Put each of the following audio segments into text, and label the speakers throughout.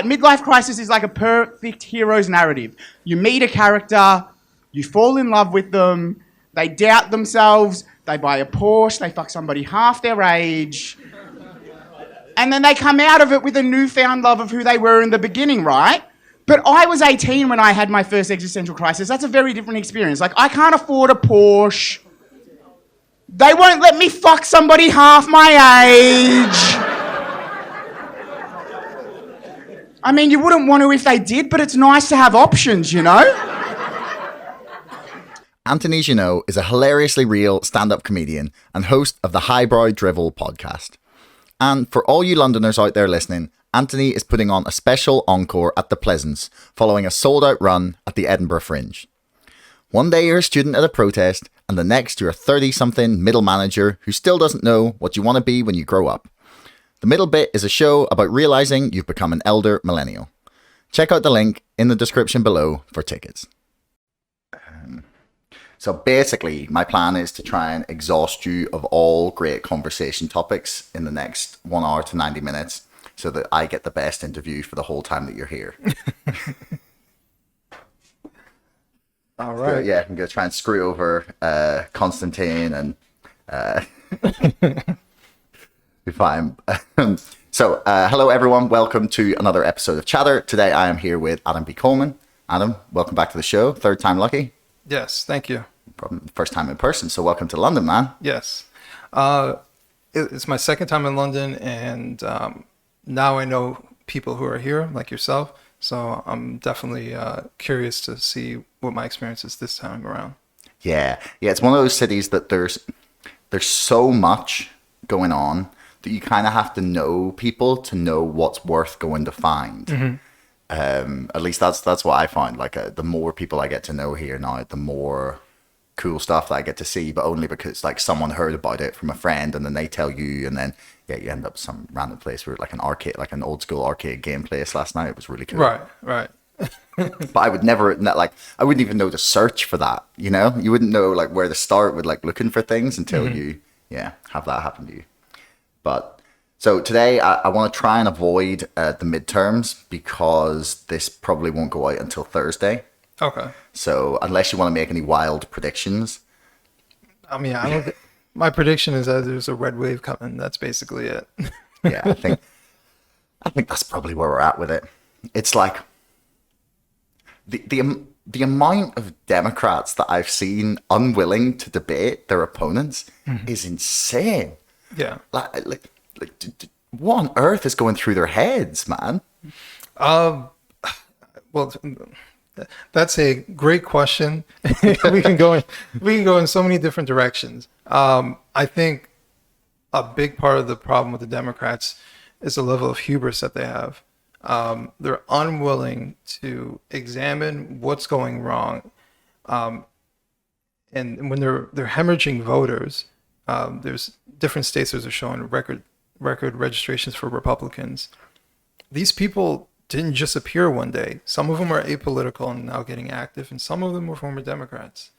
Speaker 1: Midlife crisis is like a perfect hero's narrative. You meet a character, you fall in love with them, they doubt themselves, they buy a Porsche, they fuck somebody half their age, and then they come out of it with a newfound love of who they were in the beginning, right? But I was 18 when I had my first existential crisis. That's a very different experience. Like, I can't afford a Porsche. They won't let me fuck somebody half my age. I mean, you wouldn't want to if they did, but it's nice to have options, you know?
Speaker 2: Anthony Junot is a hilariously real stand-up comedian and host of the Highbrow Drivel podcast. And for all you Londoners out there listening, Anthony is putting on a special encore at the Pleasance following a sold-out run at the Edinburgh Fringe. One day you're a student at a protest, and the next you're a 30-something middle manager who still doesn't know what you want to be when you grow up. The middle bit is a show about realising you've become an elder millennial. Check out the link in the description below for tickets. So basically, my plan is to try and exhaust you of all great conversation topics in the next 1 hour to 90 minutes so that I get the best interview for the whole time that you're here.
Speaker 3: All right.
Speaker 2: So, yeah, I'm going to try and screw over Constantine and be fine. So, hello everyone. Welcome to another episode of Chatter. Today I am here with Adam B. Coleman. Adam, welcome back to the show. Third time lucky.
Speaker 3: Yes, thank you.
Speaker 2: First time in person, so welcome to London, man.
Speaker 3: Yes. It's my second time in London, and now I know people who are here, like yourself, so I'm definitely curious to see what my experience is this time around.
Speaker 2: Yeah, it's one of those cities that there's so much going on that you kind of have to know people to know what's worth going to find. Mm-hmm. At least that's what I find. Like the more people I get to know here now, the more cool stuff that I get to see, but only because like someone heard about it from a friend and then they tell you, and then you end up some random place where like an arcade, like an old school arcade game place last night. It was really cool.
Speaker 3: Right.
Speaker 2: But I would never, like, I wouldn't even know to search for that, you know? You wouldn't know like where to start with like looking for things until you have that happen to you. But so today I want to try and avoid the midterms because this probably won't go out until Thursday.
Speaker 3: Okay.
Speaker 2: So unless you want to make any wild predictions.
Speaker 3: I mean, my prediction is that there's a red wave coming. That's basically it.
Speaker 2: Yeah, I think that's probably where we're at with it. It's like the amount of Democrats that I've seen unwilling to debate their opponents is insane.
Speaker 3: Yeah.
Speaker 2: Like, what on earth is going through their heads, man?
Speaker 3: Well, that's a great question. we can go in so many different directions. I think a big part of the problem with the Democrats is the level of hubris that they have. They're unwilling to examine what's going wrong, and when they're hemorrhaging voters, there's different states that are showing record registrations for Republicans. These people didn't just appear one day. Some of them are apolitical and now getting active, and some of them were former Democrats.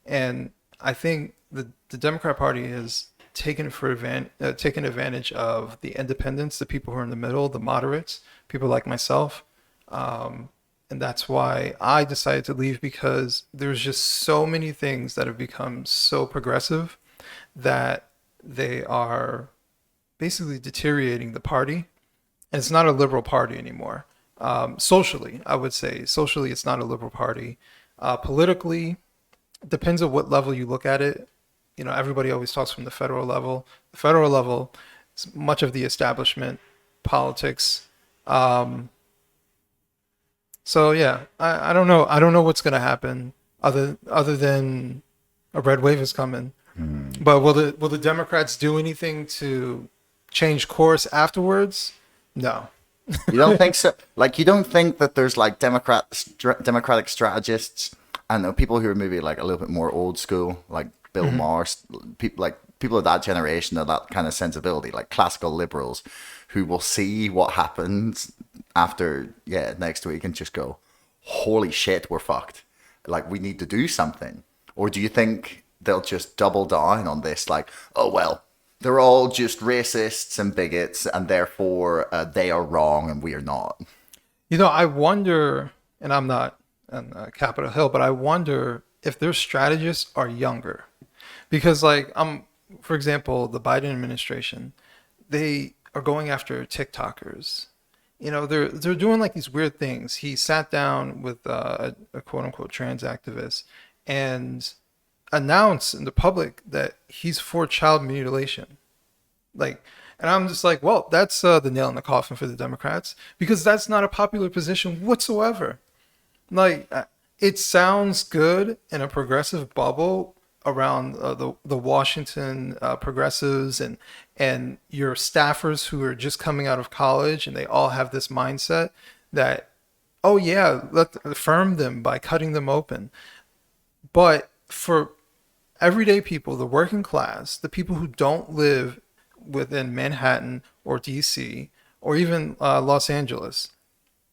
Speaker 3: And I think the Democrat Party has taken advantage of the independents, the people who are in the middle, the moderates, people like myself. And that's why I decided to leave, because there's just so many things that have become so progressive that they are basically deteriorating the party. And it's not a liberal party anymore. Socially, I would say, socially, it's not a liberal party. Politically, it depends on what level you look at it. You know, everybody always talks from the federal level. The federal level is much of the establishment politics. So yeah, I don't know. I don't know what's going to happen other than a red wave is coming. But will the Democrats do anything to change course afterwards? No.
Speaker 2: You don't think so? Like, you don't think that there's like democratic strategists, I don't know, people who are maybe like a little bit more old school, like Bill Maher, people of that generation, of that kind of sensibility, like classical liberals, who will see what happens after next week and just go, holy shit, we're fucked. Like, we need to do something. Or do you think they'll just double down on this, like, oh well, they're all just racists and bigots, and therefore they are wrong and we are not?
Speaker 3: I wonder, and I'm not on Capitol Hill, but I wonder if their strategists are younger. Because, like, for example, the Biden administration, they are going after TikTokers. They're doing like these weird things. He sat down with a quote unquote trans activist and announced in the public that he's for child mutilation. Like, and I'm just like, well, that's the nail in the coffin for the Democrats, because that's not a popular position whatsoever. Like, it sounds good in a progressive bubble around the Washington progressives and your staffers who are just coming out of college, and they all have this mindset that, oh yeah, let's affirm them by cutting them open. But for everyday people, the working class, the people who don't live within Manhattan or DC or even Los Angeles,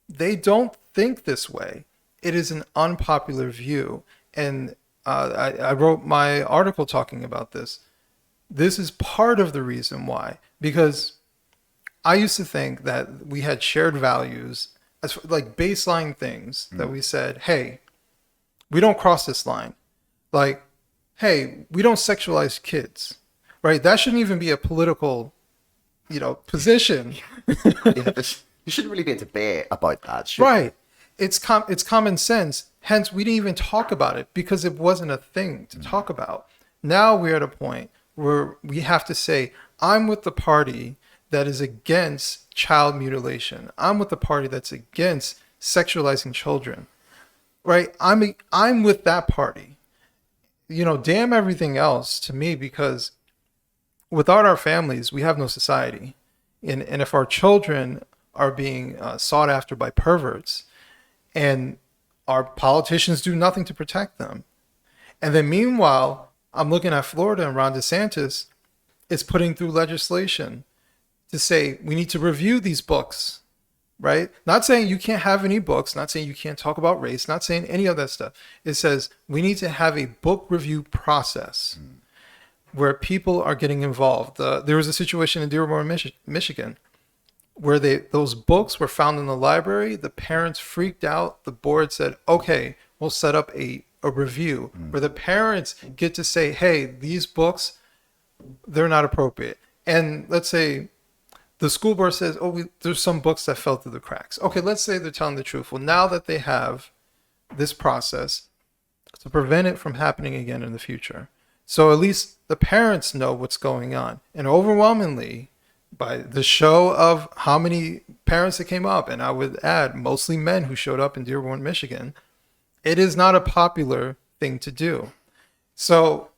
Speaker 3: they don't think this way. It is an unpopular view. And I wrote my article talking about this. This is part of the reason why, because I used to think that we had shared values as like baseline things that we said, hey, we don't cross this line. Like, hey, we don't sexualize kids, right? That shouldn't even be a political, position.
Speaker 2: Yeah, you shouldn't really be a debate about that, should
Speaker 3: Right. It's common sense. Hence, we didn't even talk about it because it wasn't a thing to talk about. Now we're at a point where we have to say, I'm with the party that is against child mutilation. I'm with the party that's against sexualizing children. Right? I'm with that party. Damn everything else to me, because without our families, we have no society. And if our children are being sought after by perverts, and our politicians do nothing to protect them. And then meanwhile, I'm looking at Florida, and Ron DeSantis is putting through legislation to say we need to review these books, right? Not saying you can't have any books, not saying you can't talk about race, not saying any of that stuff. It says we need to have a book review process where people are getting involved. There was a situation in Dearborn, Michigan, where those books were found in the library. The parents freaked out. The board said, okay, we'll set up a review where the parents get to say, hey, these books, they're not appropriate. And let's say the school board says, oh, there's some books that fell through the cracks. Okay, let's say they're telling the truth. Well, now that they have this process to prevent it from happening again in the future, so at least the parents know what's going on. And overwhelmingly, by the show of how many parents that came up, and I would add mostly men who showed up in Dearborn, Michigan, it is not a popular thing to do. So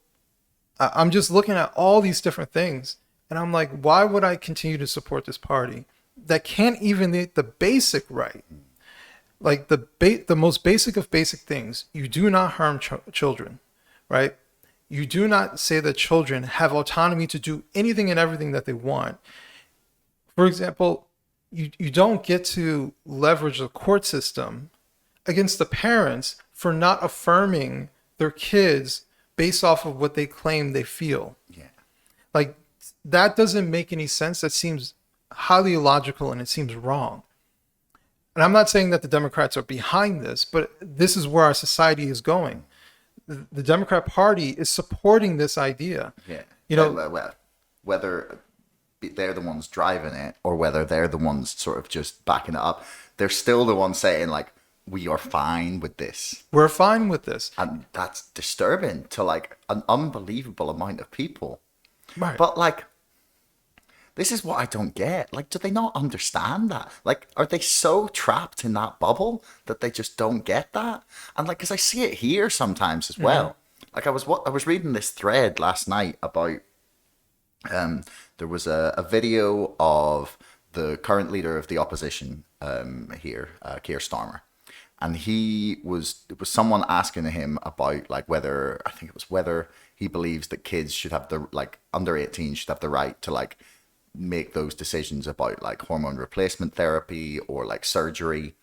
Speaker 3: I'm just looking at all these different things, and I'm like, why would I continue to support this party that can't even get the basic right? Like the most basic of basic things, you do not harm children, right? You do not say that children have autonomy to do anything and everything that they want. For example, you don't get to leverage the court system against the parents for not affirming their kids based off of what they claim they feel.
Speaker 2: Yeah.
Speaker 3: Like, that doesn't make any sense. That seems highly illogical, and it seems wrong. And I'm not saying that the Democrats are behind this, but this is where our society is going. The Democrat Party is supporting this idea.
Speaker 2: Yeah.
Speaker 3: Well,
Speaker 2: Whether they're the ones driving it or whether they're the ones sort of just backing it up, they're still the ones saying, like, we are fine with this.
Speaker 3: We're fine with this.
Speaker 2: And that's disturbing to, like, an unbelievable amount of people.
Speaker 3: Right.
Speaker 2: But, like, this is what I don't get. Like, do they not understand that? Like, are they so trapped in that bubble that they just don't get that? And, like, because I see it here sometimes as well. Like, I was reading this thread last night about there was a video of the current leader of the opposition here, Keir Starmer. And it was someone asking him about, like, whether he believes that kids should have under 18 should have the right to, like, make those decisions about, like, hormone replacement therapy or, like, surgery.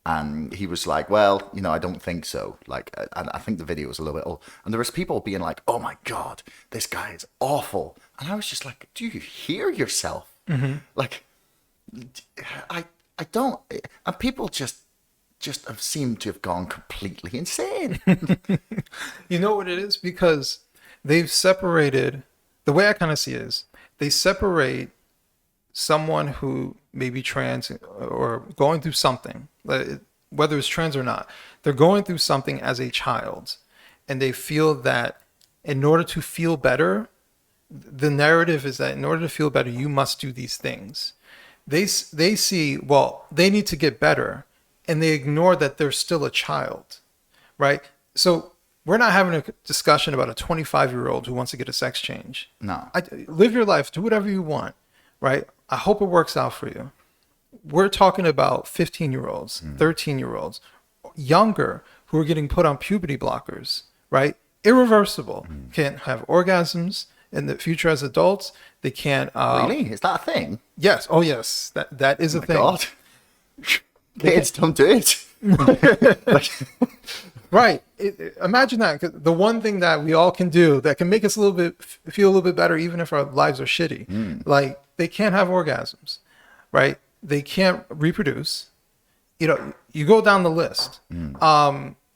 Speaker 2: And he was like, well, I don't think so. Like, and I think the video was a little bit, and there was people being like, oh my God, this guy is awful. And I was just like, do you hear yourself? Mm-hmm. Like, I don't, And people just have seemed to have gone completely insane.
Speaker 3: You know what it is? Because they've separated, the way I kind of see it is, they separate someone who may be trans or going through something, whether it's trans or not, they're going through something as a child. And they feel that in order to feel better, the narrative is that in order to feel better, you must do these things. They see, well, they need to get better, and they ignore that they're still a child, right? So we're not having a discussion about a 25-year-old who wants to get a sex change.
Speaker 2: No.
Speaker 3: Live your life, do whatever you want, right? I hope it works out for you. We're talking about 15-year-olds, 13-year-olds, younger, who are getting put on puberty blockers, right? Irreversible. Can't have orgasms in the future as adults. They can't.
Speaker 2: Really? Is that a thing?
Speaker 3: Yes. Oh, yes. That is a thing.
Speaker 2: God. Kids, don't do it.
Speaker 3: Right. Imagine that. 'Cause the one thing that we all can do that can make us feel a little bit better, even if our lives are shitty, like they can't have orgasms, right? They can't reproduce. You know, you go down the list.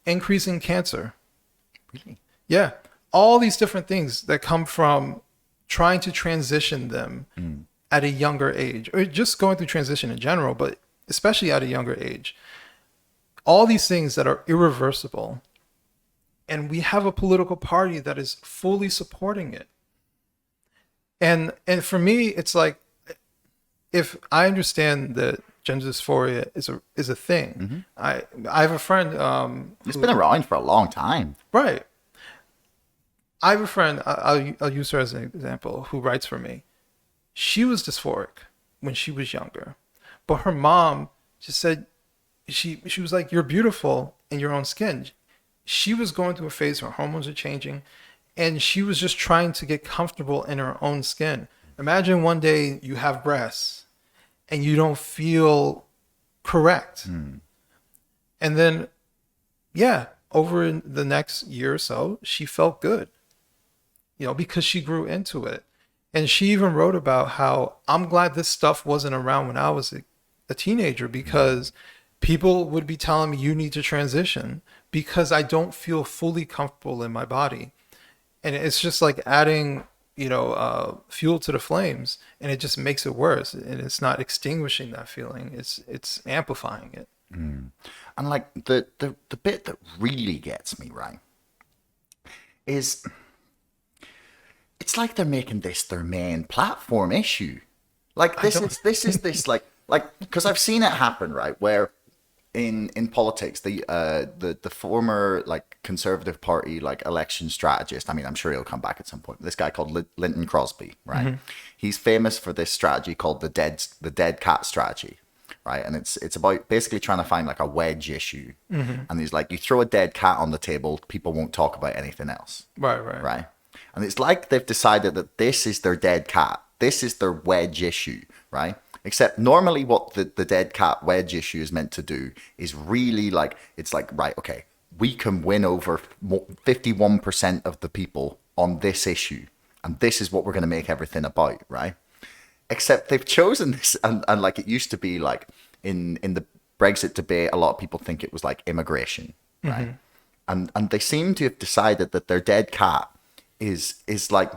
Speaker 3: Increasing cancer.
Speaker 2: Really?
Speaker 3: Yeah. All these different things that come from trying to transition them at a younger age, or just going through transition in general, but especially at a younger age. All these things that are irreversible. And we have a political party that is fully supporting it. And for me, it's like, if I understand that gender dysphoria is a thing, I have a friend.
Speaker 2: It's been around for a long time.
Speaker 3: Right. I have a friend, I'll use her as an example, who writes for me. She was dysphoric when she was younger, but her mom just said, she was like, you're beautiful in your own skin. She was going through a phase where hormones are changing, and she was just trying to get comfortable in her own skin. Imagine one day you have breasts and you don't feel correct. And then, yeah, over the next year or so, she felt good, you know, because she grew into it. And she even wrote about how, I'm glad this stuff wasn't around when I was a teenager, because people would be telling me, you need to transition because I don't feel fully comfortable in my body. And it's just like adding, you know, fuel to the flames, and it just makes it worse. And it's not extinguishing that feeling. It's amplifying it.
Speaker 2: And like the bit that really gets me, right, is it's like they're making this their main platform issue. Like this is like because I've seen it happen, right, where in politics the former like Conservative Party like election strategist, I mean, I'm sure he'll come back at some point, this guy called Linton Crosby, right? He's famous for this strategy called the dead cat strategy, right? And it's about basically trying to find like a wedge issue. And he's like, you throw a dead cat on the table, people won't talk about anything else. Right. And it's like they've decided that this is their dead cat, this is their wedge issue, right? Except normally what the dead cat wedge issue is meant to do is really like, it's like, right, okay, we can win over 51% of the people on this issue, and this is what we're going to make everything about, right? Except they've chosen this, and like it used to be like in the Brexit debate, a lot of people think it was like immigration, right? And they seem to have decided that their dead cat is like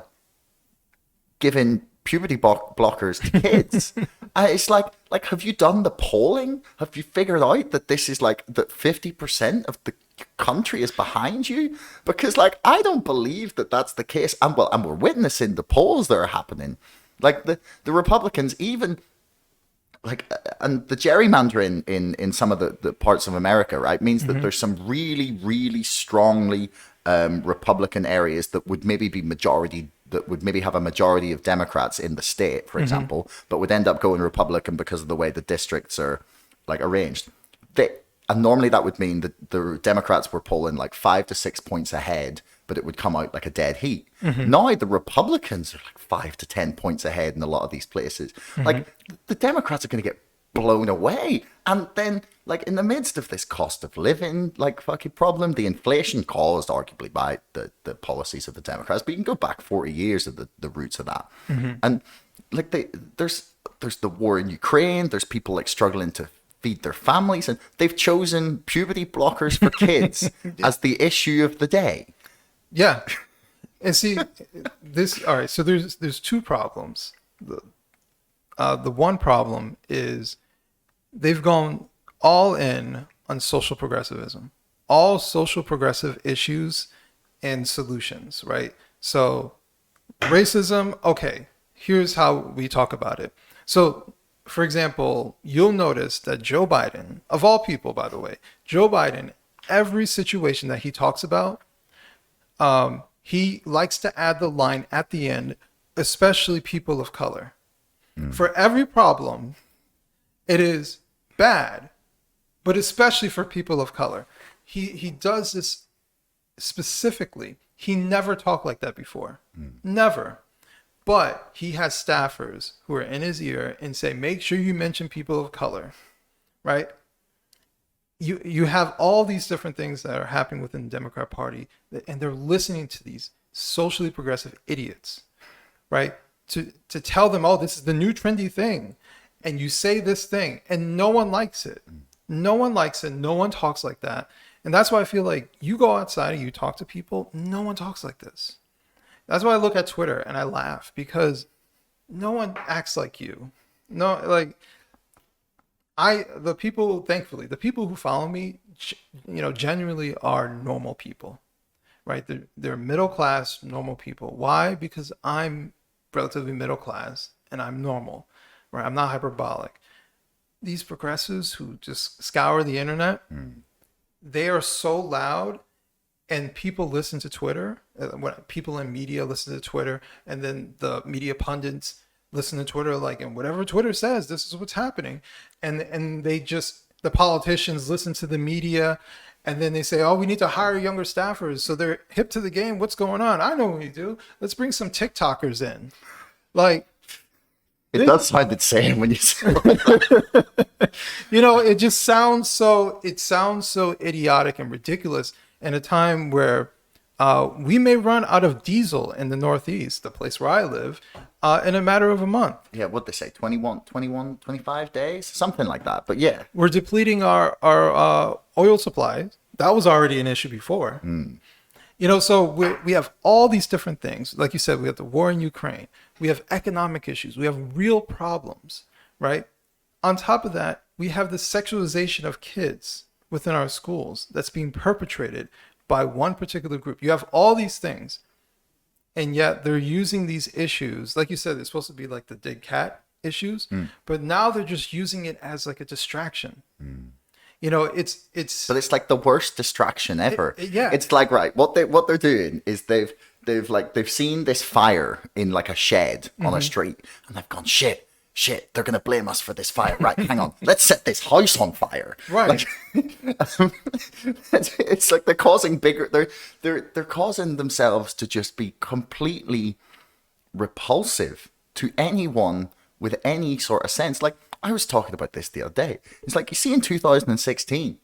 Speaker 2: giving puberty blockers to kids. It's like, have you done the polling? Have you figured out that this is like that 50% of the country is behind you? Because like, I don't believe that that's the case. And we're witnessing the polls that are happening. Like the Republicans, even like, and the gerrymandering in some of the parts of America, right, means that there's some really, really strongly Republican areas that would maybe be majority, that would maybe have a majority of Democrats in the state, for example, but would end up going Republican because of the way the districts are like arranged. And normally that would mean that the Democrats were polling like 5 to 6 points ahead, but it would come out like a dead heat. Now the Republicans are like 5 to 10 points ahead in a lot of these places. Like the Democrats are going to get blown away. And then like in the midst of this cost of living like fucking problem, the inflation caused arguably by the policies of the Democrats, but you can go back 40 years of the roots of that. And like there's the war in Ukraine, there's people like struggling to feed their families, and they've chosen puberty blockers for kids as the issue of the day.
Speaker 3: Yeah. And see, all right, so there's two problems. The one problem is they've gone all in on social progressivism, all social progressive issues and solutions, right? So racism, okay, here's how we talk about it. So, for example, you'll notice that Joe Biden, of all people, by the way, Joe Biden, every situation that he talks about, he likes to add the line at the end, especially people of color. For every problem, it is bad, but especially for people of color. He does this specifically. He never talked like that before. Never. But he has staffers who are in his ear and say, make sure you mention people of color, right? You have all these different things that are happening within the Democrat Party, and they're listening to these socially progressive idiots, right? To tell them, oh, this is the new trendy thing. And you say this thing, and no one likes it. No one likes it. No one talks like that. And that's why I feel like you go outside and you talk to people, no one talks like this. That's why I look at Twitter and I laugh, because no one acts like you. No, like the people who follow me, genuinely are normal people, right? They're middle class, normal people. Why? Because I'm relatively middle class and I'm normal, right? I'm not hyperbolic. These progressives who just scour the internet, they are so loud. And people listen to Twitter, when people in media listen to Twitter, and then the media pundits listen to Twitter, like, and whatever Twitter says, this is what's happening. And the politicians listen to the media, and then they say, oh, we need to hire younger staffers. So they're hip to the game. What's going on? I know what we do. Let's bring some TikTokers in. Like,
Speaker 2: it does sound insane when you say
Speaker 3: it just sounds so idiotic and ridiculous. In a time where we may run out of diesel in the Northeast, the place where I live, in a matter of a month.
Speaker 2: Yeah, what'd they say? 25 days? Something like that. But yeah.
Speaker 3: We're depleting our oil supplies. That was already an issue before. So we have all these different things. Like you said, we have the war in Ukraine. We have economic issues. We have real problems, right? On top of that, we have the sexualization of kids within our schools that's being perpetrated by one particular group. You have all these things, and yet they're using these issues. Like you said, it's supposed to be like the dead cat issues, but now they're just using it as like a distraction. But
Speaker 2: it's like the worst distraction ever.
Speaker 3: Yeah.
Speaker 2: It's like, right, what they're doing is they've seen this fire in like a shed on a street, and they've gone, shit, they're going to blame us for this fire. Right, hang on. Let's set this house on fire.
Speaker 3: Right.
Speaker 2: It's like they're causing they're causing themselves to just be completely repulsive to anyone with any sort of sense. Like, I was talking about this the other day. It's like, you see, in 2016,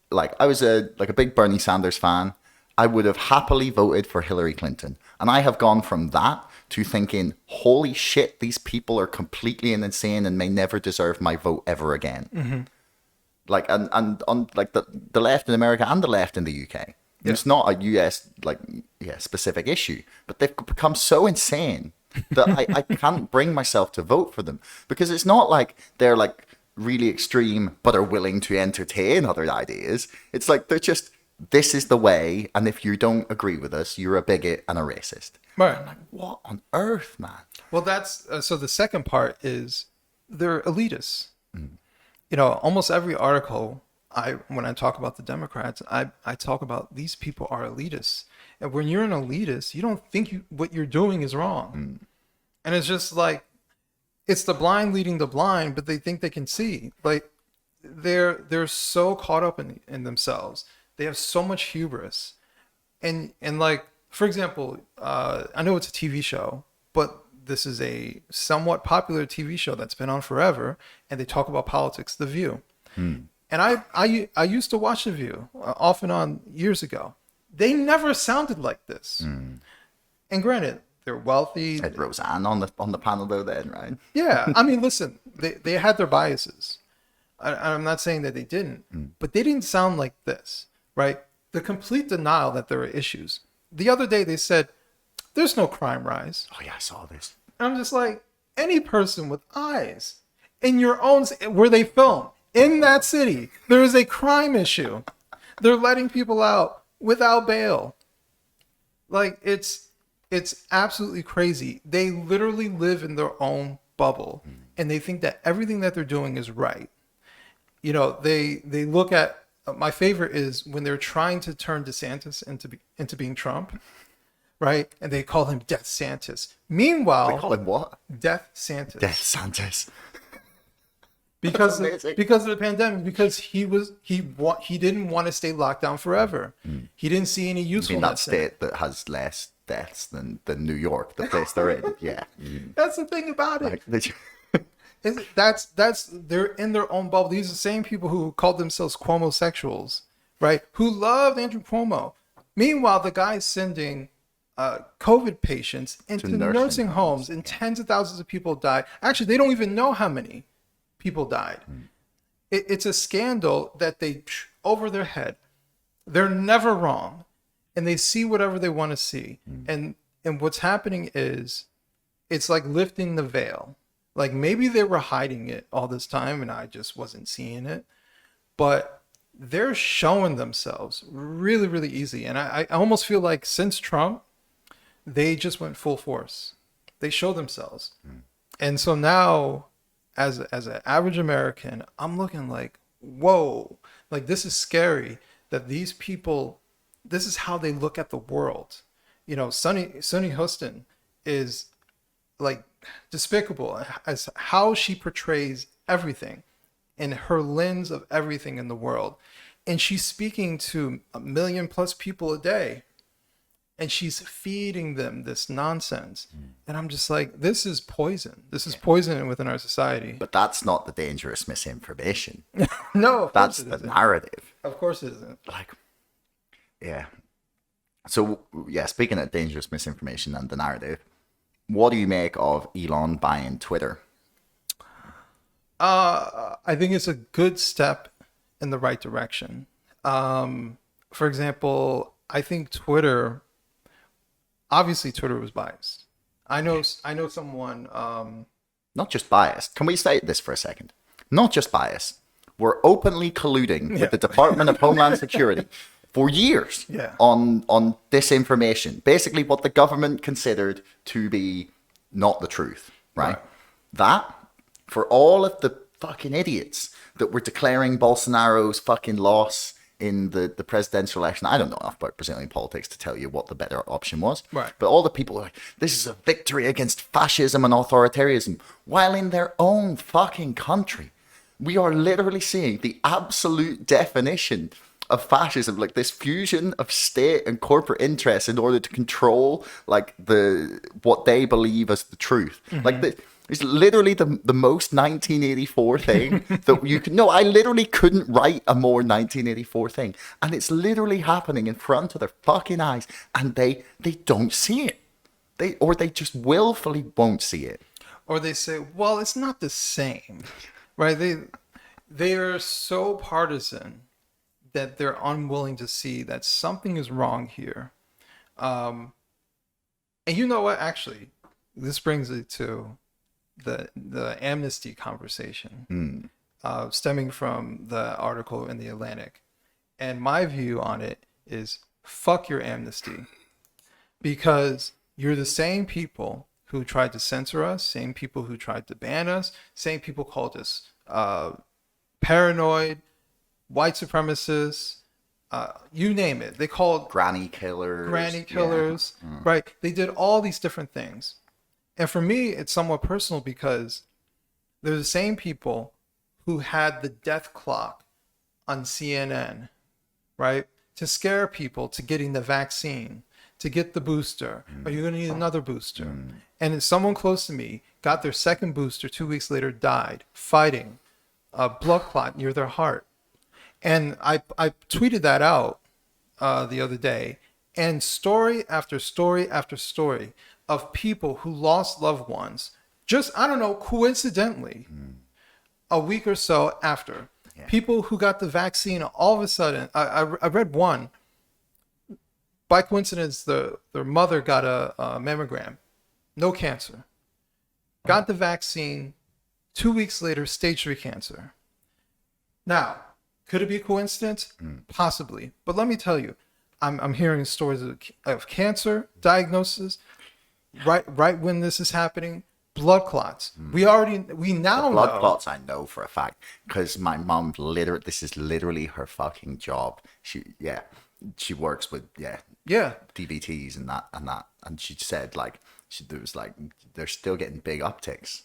Speaker 2: like, I was a big Bernie Sanders fan. I would have happily voted for Hillary Clinton. And I have gone from that to thinking, holy shit, these people are completely insane and may never deserve my vote ever again. Like, and on like the left in America and the left in the UK. Yeah. It's not a US specific issue, but they've become so insane that I can't bring myself to vote for them, because it's not like they're like really extreme but are willing to entertain other ideas. It's like they're just, this is the way, and if you don't agree with us, you're a bigot and a racist.
Speaker 3: Right.
Speaker 2: I'm like, what on earth, man?
Speaker 3: Well, that's so the second part is they're elitists. Almost every article when I talk about the Democrats, I talk about these people are elitists. And when you're an elitist, you don't think what you're doing is wrong. And it's just like, it's the blind leading the blind, but they think they can see. Like, they're so caught up in themselves. They have so much hubris. And like, for example, I know it's a TV show, but this is a somewhat popular TV show that's been on forever, and they talk about politics, The View. And I used to watch The View off and on years ago. They never sounded like this. And granted, they're wealthy.
Speaker 2: Had Roseanne on the panel though then, right?
Speaker 3: Yeah, I mean, listen, they had their biases. I'm not saying that they didn't, but they didn't sound like this, right? The complete denial that there are issues. The other day they said, there's no crime rise.
Speaker 2: Oh yeah, I saw this.
Speaker 3: And I'm just like, any person with eyes in your own, where they film, in that city, there is a crime issue. They're letting people out without bail. Like, it's absolutely crazy. They literally live in their own bubble, and they think that everything that they're doing is right. You know, they look at, my favorite is when they're trying to turn DeSantis into being Trump, right? And they call him Death Santis. Meanwhile,
Speaker 2: They call him what?
Speaker 3: Death Santis.
Speaker 2: Death Santis.
Speaker 3: Because
Speaker 2: That's amazing.
Speaker 3: because of the pandemic, because he didn't want to stay locked down forever. He didn't see any
Speaker 2: In that
Speaker 3: usefulness in it.
Speaker 2: state that has less deaths than New York, the place they're in. Yeah.
Speaker 3: That's the thing about it.
Speaker 2: Like,
Speaker 3: That's they're in their own bubble. These are the same people who called themselves Cuomo-sexuals, right? Who loved Andrew Cuomo. Meanwhile, the guy's sending COVID patients into
Speaker 2: nursing
Speaker 3: nursing homes, and tens of thousands of people died. Actually, they don't even know how many people died. It's a scandal that they over their head. They're never wrong, and they see whatever they want to see. And what's happening is, it's like lifting the veil. Like, maybe they were hiding it all this time and I just wasn't seeing it. But they're showing themselves really, really easy. And I almost feel like since Trump, they just went full force. They showed themselves. And so now, as an average American, I'm looking like, whoa, like, this is scary that these people, this is how they look at the world. You know, Sunny Houston is like despicable as how she portrays everything in her lens of everything in the world. And she's speaking to 1 million plus people a day, and she's feeding them this nonsense. And I'm just like, this is poison. This is poison within our society.
Speaker 2: but that's not the dangerous misinformation.
Speaker 3: No, of
Speaker 2: That's
Speaker 3: course it
Speaker 2: the
Speaker 3: isn't.
Speaker 2: narrative.
Speaker 3: Of course it isn't.
Speaker 2: Like, yeah. So, yeah, speaking of dangerous misinformation and the narrative, what do you make of Elon buying Twitter?
Speaker 3: I think it's a good step in the right direction. For example, I think Twitter was biased. I know someone.
Speaker 2: Not just biased. Can we state this for a second? Not just biased. We're openly colluding with the Department of Homeland Security for years on disinformation. Basically, what the government considered to be not the truth, right? That, for all of the fucking idiots that were declaring Bolsonaro's fucking loss in the presidential election. I don't know enough about Brazilian politics to tell you what the better option was.
Speaker 3: Right.
Speaker 2: But all the people were like, this is a victory against fascism and authoritarianism. While in their own fucking country, we are literally seeing the absolute definition of fascism, like this fusion of state and corporate interests in order to control like what they believe as the truth. Like it's literally the most 1984 thing that you can. No, I literally couldn't write a more 1984 thing, and it's literally happening in front of their fucking eyes, and they don't see it. They just willfully won't see it.
Speaker 3: Or they say, well, it's not the same, right? They are so partisan that they're unwilling to see that something is wrong here. And you know what? Actually, this brings it to the amnesty conversation, stemming from the article in The Atlantic. And my view on it is, fuck your amnesty. Because you're the same people who tried to censor us, same people who tried to ban us, same people called us paranoid, white supremacists, you name it. They called
Speaker 2: Granny killers.
Speaker 3: Yeah. Right? They did all these different things. And for me, it's somewhat personal because they're the same people who had the death clock on CNN, right? To scare people to getting the vaccine, to get the booster. Are you going to need another booster? And someone close to me got their second booster, 2 weeks later died fighting a blood clot near their heart. And I tweeted that out the other day, and story after story after story of people who lost loved ones, just, I don't know, coincidentally, a week or so after.
Speaker 2: Yeah.
Speaker 3: People who got the vaccine, all of a sudden, I read one. By coincidence, their mother got a mammogram, no cancer. Got the vaccine, 2 weeks later, stage 3 cancer. Now, could it be a coincidence? Possibly. But let me tell you, I'm hearing stories of cancer diagnosis right when this is happening. Blood clots. We now
Speaker 2: Blood
Speaker 3: know.
Speaker 2: clots, I know for a fact, because my mom this is literally her fucking job. She works with
Speaker 3: Yeah.
Speaker 2: DVTs and that, and she said they're still getting big upticks,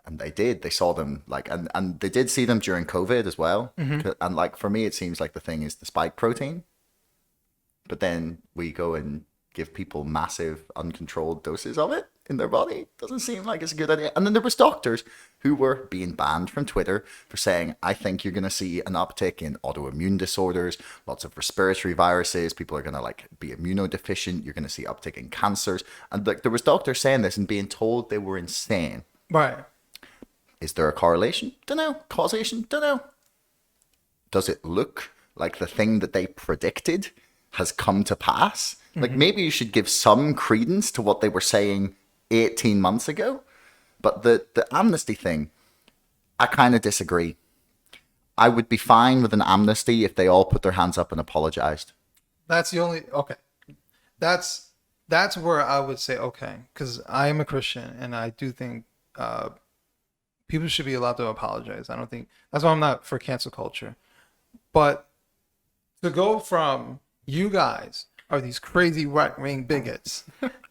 Speaker 2: and they saw them and they did see them during COVID as well, and for me it seems like the thing is the spike protein, but then we go and give people massive uncontrolled doses of it in their body. Doesn't seem like it's a good idea. And then there was doctors who were being banned from Twitter for saying, I think you're going to see an uptick in autoimmune disorders, lots of respiratory viruses, people are going to be immunodeficient, you're going to see uptick in cancers. And there was doctors saying this and being told they were insane.
Speaker 3: Right.
Speaker 2: Is there a correlation? Don't know. Causation? Don't know. Does it look like the thing that they predicted has come to pass? Maybe you should give some credence to what they were saying 18 months ago. But the amnesty thing, I kind of disagree. I would be fine with an amnesty if they all put their hands up and apologized.
Speaker 3: That's the only, okay. That's where I would say, okay, because I am a Christian and I do think people should be allowed to apologize. I don't think, that's why I'm not for cancel culture. But to go from you guys are these crazy right-wing bigots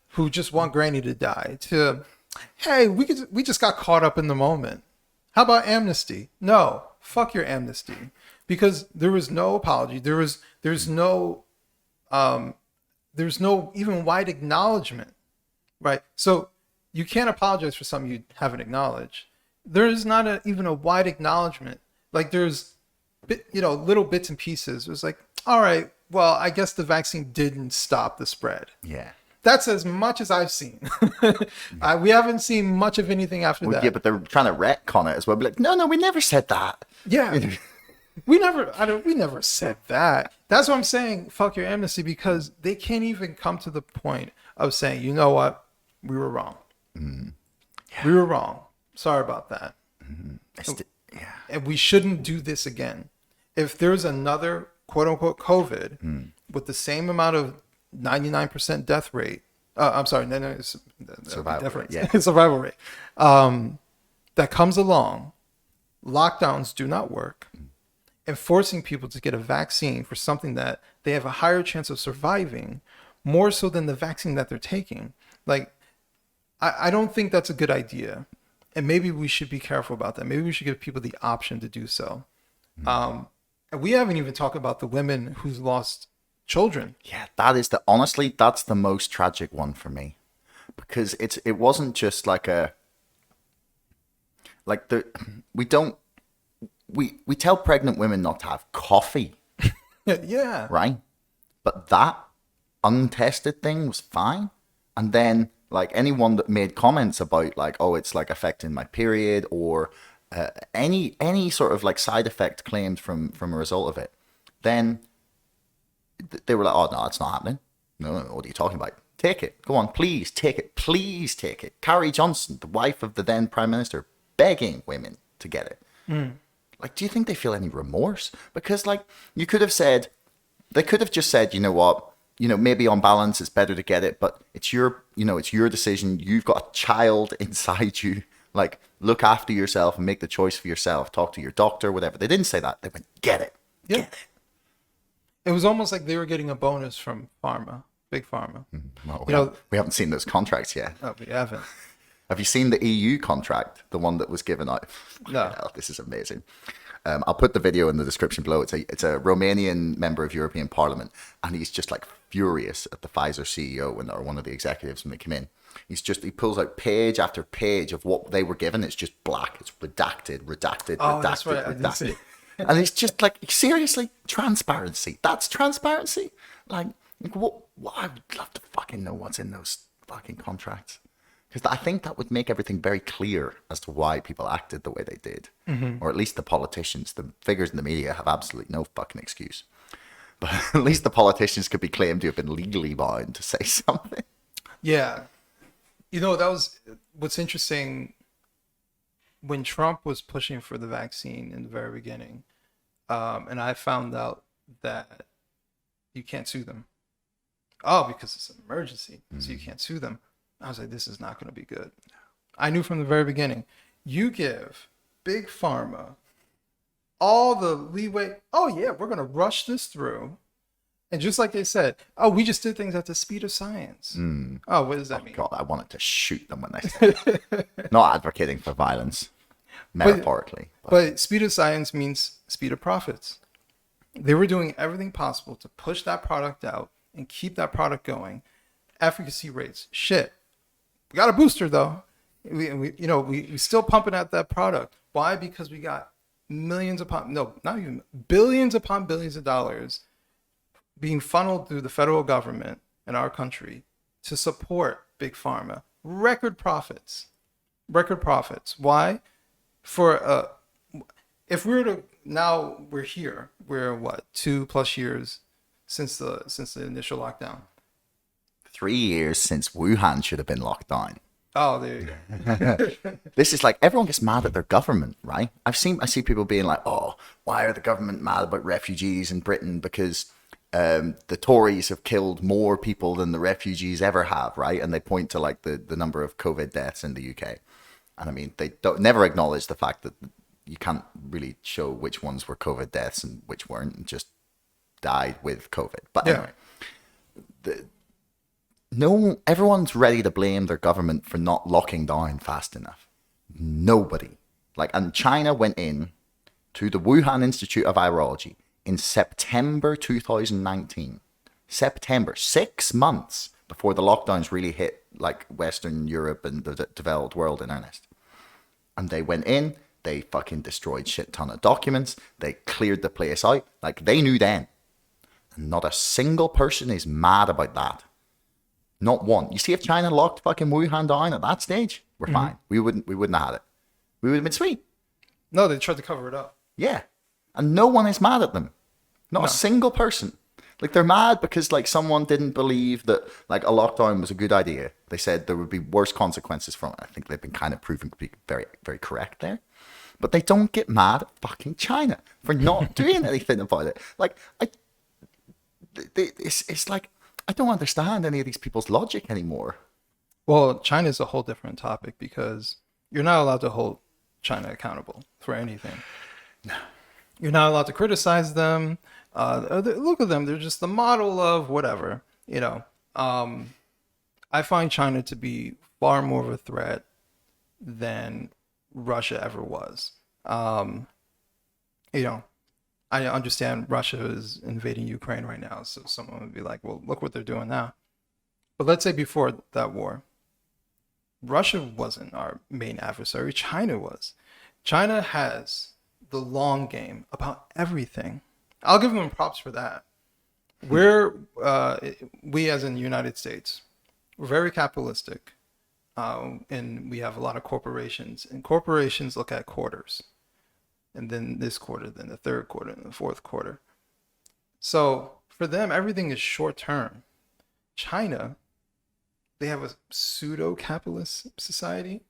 Speaker 3: who just want Granny to die to, hey, we just got caught up in the moment. How about amnesty? No, fuck your amnesty, because there was no apology. There's no even wide acknowledgement, right? So you can't apologize for something you haven't acknowledged. There is not even a wide acknowledgement. There's little bits and pieces. It was like, all right, well, I guess the vaccine didn't stop the spread.
Speaker 2: Yeah.
Speaker 3: That's as much as I've seen. We haven't seen much of anything after that.
Speaker 2: Yeah, but they're trying to retcon it as well. Be like, no, we never said that.
Speaker 3: Yeah. we never said that. That's what I'm saying. Fuck your amnesty, because they can't even come to the point of saying, you know what? We were wrong. Yeah. We were wrong. Sorry about that. And we shouldn't do this again. If there's another quote unquote COVID with the same amount of 99% death rate,
Speaker 2: survival rate, yeah.
Speaker 3: survival rate, that comes along, lockdowns do not work, and forcing people to get a vaccine for something that they have a higher chance of surviving, more so than the vaccine that they're taking. I don't think that's a good idea. And maybe we should be careful about that. Maybe we should give people the option to do so. And we haven't even talked about the women who's lost children.
Speaker 2: Yeah, honestly, that's the most tragic one for me, because it wasn't just we tell pregnant women not to have coffee.
Speaker 3: Yeah.
Speaker 2: Right? But that untested thing was fine. And then anyone that made comments about it's affecting my period, or any sort of side effect claimed from a result of it, then they were like, oh no, it's not happening. No, what are you talking about? Take it. Go on, please take it. Please take it. Carrie Johnson, the wife of the then Prime Minister, begging women to get it. Do you think they feel any remorse? Because you could have said, they could have just said, you know what, maybe on balance it's better to get it, but it's your decision. You've got a child inside you. Look after yourself and make the choice for yourself. Talk to your doctor, whatever. They didn't say that. They went, get it.
Speaker 3: Yeah.
Speaker 2: Get it.
Speaker 3: It was almost like they were getting a bonus from pharma, big pharma.
Speaker 2: Well, we haven't seen those contracts yet.
Speaker 3: Oh, we haven't.
Speaker 2: Have you seen the EU contract, the one that was given out?
Speaker 3: No.
Speaker 2: Oh, this is amazing. I'll put the video in the description below. It's a Romanian member of European Parliament, and he's just furious at the Pfizer CEO or one of the executives when they come in. He pulls out page after page of what they were given. It's just black. It's redacted.
Speaker 3: Oh, that's right. I didn't see it.
Speaker 2: And it's just seriously, transparency. That's transparency. What? I would love to fucking know what's in those fucking contracts. Because I think that would make everything very clear as to why people acted the way they did. Or at least the politicians. The figures in the media have absolutely no fucking excuse. But at least the politicians could be claimed to have been legally bound to say something.
Speaker 3: Yeah. You know, that was what's interesting. When Trump was pushing for the vaccine in the very beginning, and I found out that you can't sue them. Oh, because it's an emergency, so you can't sue them. I was like, this is not going to be good. I knew from the very beginning. You give Big Pharma all the leeway. Oh, yeah, we're going to rush this through. And just like they said, oh, we just did things at the speed of science. Oh, what does that mean?
Speaker 2: God, I wanted to shoot them when they said it. Not advocating for violence, metaphorically.
Speaker 3: But speed of science means speed of profits. They were doing everything possible to push that product out and keep that product going. Efficacy rates, shit. We got a booster though. We still pumping out that product. Why? Because we got billions upon billions of dollars being funneled through the federal government in our country to support Big Pharma. Record profits. Why? If we were to, now we're here, we're what, 2+ years since the initial lockdown.
Speaker 2: 3 years since Wuhan should have been locked down.
Speaker 3: Oh, there you go.
Speaker 2: This is like, everyone gets mad at their government, right? I see people being like, oh, why are the government mad about refugees in Britain? Because the Tories have killed more people than the refugees ever have, right? And they point to like the number of COVID deaths in the UK. And I mean, they never acknowledge the fact that you can't really show which ones were COVID deaths and which weren't, and just died with COVID. But anyway, everyone's ready to blame their government for not locking down fast enough. Nobody. And China went in to the Wuhan Institute of Virology in September 2019. September, 6 months before the lockdowns really hit like Western Europe and the developed world in earnest. And they went in, they fucking destroyed shit ton of documents, they cleared the place out. Like, they knew then. And not a single person is mad about that. Not one. You see, if China locked fucking Wuhan down at that stage, we're fine. We wouldn't have had it. We would have been sweet.
Speaker 3: No, they tried to cover it up.
Speaker 2: Yeah. And no one is mad at them. Not a single person. Like, they're mad because like someone didn't believe that like a lockdown was a good idea. They said there would be worse consequences from it. I think they've been kind of proven to be very, very correct there. But they don't get mad at fucking China for not doing anything about it. Like, it's like, I don't understand any of these people's logic anymore.
Speaker 3: Well, China is a whole different topic because you're not allowed to hold China accountable for anything.
Speaker 2: No.
Speaker 3: You're not allowed to criticize them. Look at them. They're just the model of whatever, I find China to be far more of a threat than Russia ever was. I understand Russia is invading Ukraine right now. So someone would be like, well, look what they're doing now. But let's say before that war, Russia wasn't our main adversary. China was. China has the long game about everything. I'll give them props for that. We as in the United States, we're very capitalistic. And we have a lot of corporations. And corporations look at quarters. And then this quarter, then the third quarter, and the fourth quarter. So for them, everything is short term. China, they have a pseudo-capitalist society.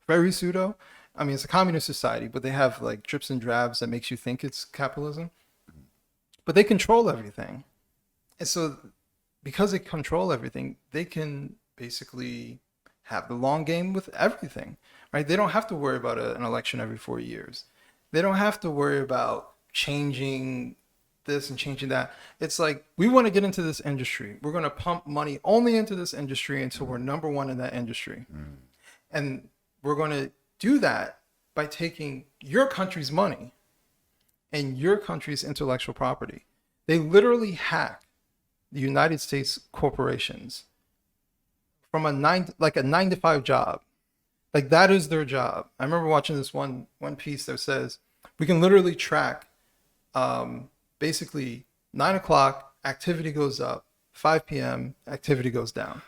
Speaker 3: Very pseudo. I mean, it's a communist society, but they have like drips and drabs that makes you think it's capitalism. But they control everything. And so because they control everything, they can basically have the long game with everything, right? They don't have to worry about an election every 4 years. They don't have to worry about changing this and changing that. It's like, we want to get into this industry. We're going to pump money only into this industry until we're number one in that industry. And we're going to do that by taking your country's money and your country's intellectual property. They literally hack the United States corporations from a 9-to-5 job. Like, that is their job. I remember watching this one piece that says we can literally track basically 9 o'clock activity goes up, 5 p.m. activity goes down.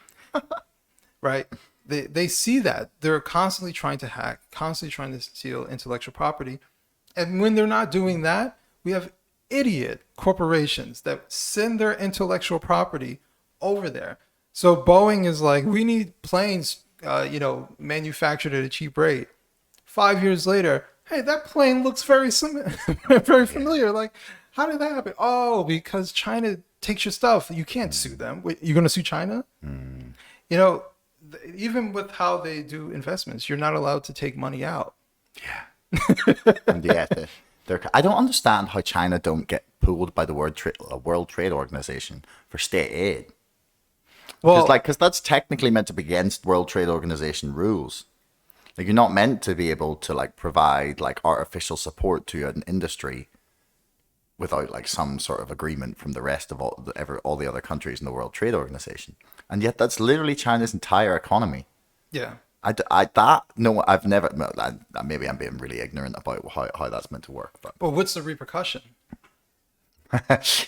Speaker 3: Right? They see that they're constantly trying to hack, constantly trying to steal intellectual property. And when they're not doing that, we have idiot corporations that send their intellectual property over there. So Boeing is like, we need planes, manufactured at a cheap rate. 5 years later, hey, that plane looks very very familiar. Like, how did that happen? Oh, because China takes your stuff. You can't sue them. Wait, you're going to sue China? You know, even with how they do investments, you're not allowed to take money out.
Speaker 2: And yet, I don't understand how China don't get pulled by the World Trade Organization for state aid.
Speaker 3: Well,
Speaker 2: Because that's technically meant to be against World Trade Organization rules. Like, you're not meant to be able to like provide like artificial support to an industry without like some sort of agreement from the rest of all the other countries in the World Trade Organization. And yet that's literally China's entire economy.
Speaker 3: yeah.
Speaker 2: I've never, maybe I'm being really ignorant about how that's meant to work. But
Speaker 3: But what's the repercussion?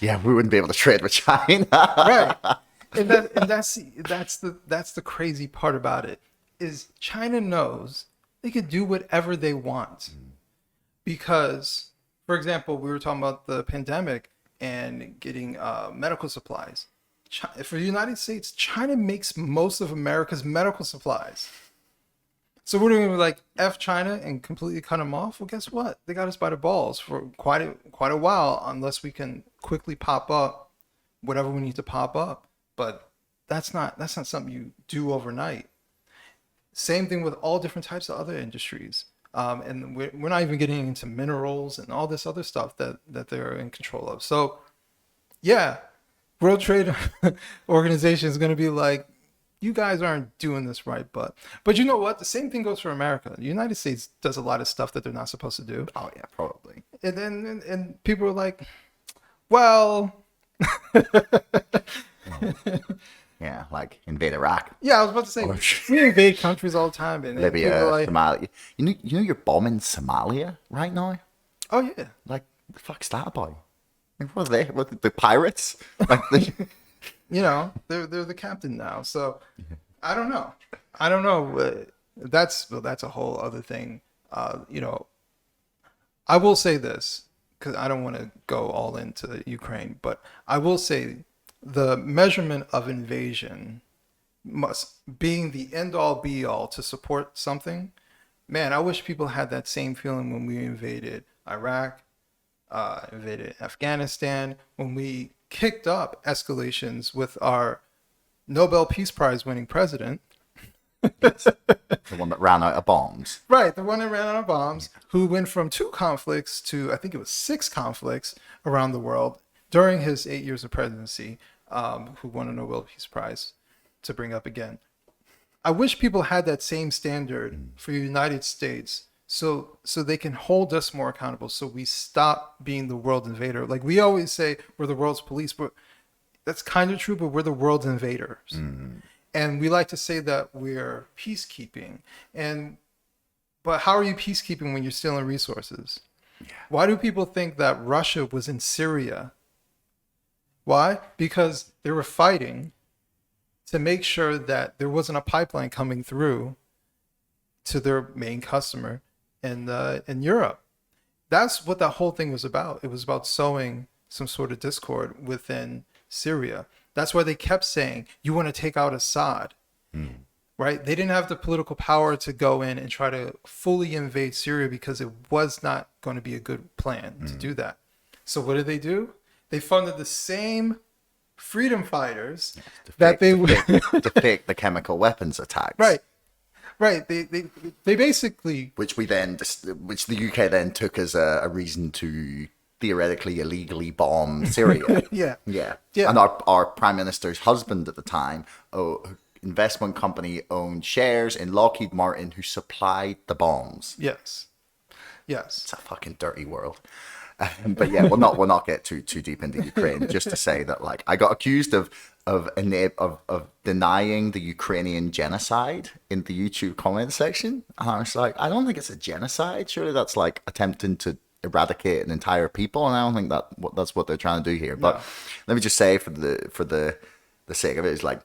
Speaker 2: yeah, we wouldn't be able to trade with China.
Speaker 3: Right. And that's the crazy part about it is China knows they could do whatever they want. Because, for example, we were talking about the pandemic and getting medical supplies. For the United States, China makes most of America's medical supplies. So we're going to be like F China and completely cut them off. Well, guess what? They got us by the balls for quite a while, unless we can quickly pop up whatever we need to pop up. But that's not something you do overnight. Same thing with all different types of other industries. And we're not even getting into minerals and all this other stuff that they're in control of. So, yeah, World Trade Organization is going to be like, you guys aren't doing this right. But you know what? The same thing goes for America. The United States does a lot of stuff that they're not supposed to do.
Speaker 2: Oh yeah, probably.
Speaker 3: And then and people are like, well.
Speaker 2: Yeah, like invade Iraq.
Speaker 3: Yeah, I was about to say, we invade countries all the time. And
Speaker 2: Libya,
Speaker 3: people are like,
Speaker 2: Somalia. You know you're bombing Somalia right now?
Speaker 3: oh, yeah.
Speaker 2: Like, the fuck's that about? Like, what are they? What, the pirates? Like,
Speaker 3: You know, they're the captain now. So I don't know. That's a whole other thing. I will say this, because I don't want to go all into Ukraine, but I will say the measurement of invasion being the end all be all to support something. Man, I wish people had that same feeling when we invaded Iraq, invaded Afghanistan, when we kicked up escalations with our Nobel Peace Prize winning president.
Speaker 2: the one that ran out of bombs.
Speaker 3: Right, the one that ran out of bombs, who went from 2 conflicts to, I think it was 6 conflicts around the world during his 8 years of presidency, who won a Nobel Peace Prize, to bring up again. I wish people had that same standard for the United States, so they can hold us more accountable, so we stop being the world invader. Like, we always say we're the world's police, but that's kind of true, but we're the world's invaders. And we like to say that we're peacekeeping. But how are you peacekeeping when you're stealing resources? Yeah. Why do people think that Russia was in Syria? Why? Because they were fighting to make sure that there wasn't a pipeline coming through to their main customer in Europe. That's what that whole thing was about. It was about sowing some sort of discord within Syria. That's why they kept saying, you want to take out Assad, right? They didn't have the political power to go in and try to fully invade Syria because it was not going to be a good plan to do that. So what did they do? They funded the same freedom fighters
Speaker 2: to fake the chemical weapons attacks.
Speaker 3: Right. They basically,
Speaker 2: which the UK then took as a reason to theoretically illegally bomb Syria.
Speaker 3: yeah.
Speaker 2: And our prime minister's husband at the time, investment company owned shares in Lockheed Martin, who supplied the bombs.
Speaker 3: Yes.
Speaker 2: It's a fucking dirty world. But yeah, we'll not get too deep into Ukraine. Just to say that, like, I got accused of denying the Ukrainian genocide in the YouTube comment section, and I was like, I don't think it's a genocide. Surely that's like attempting to eradicate an entire people, and I don't think that's what they're trying to do here. But let me just say, for the sake of it, is like,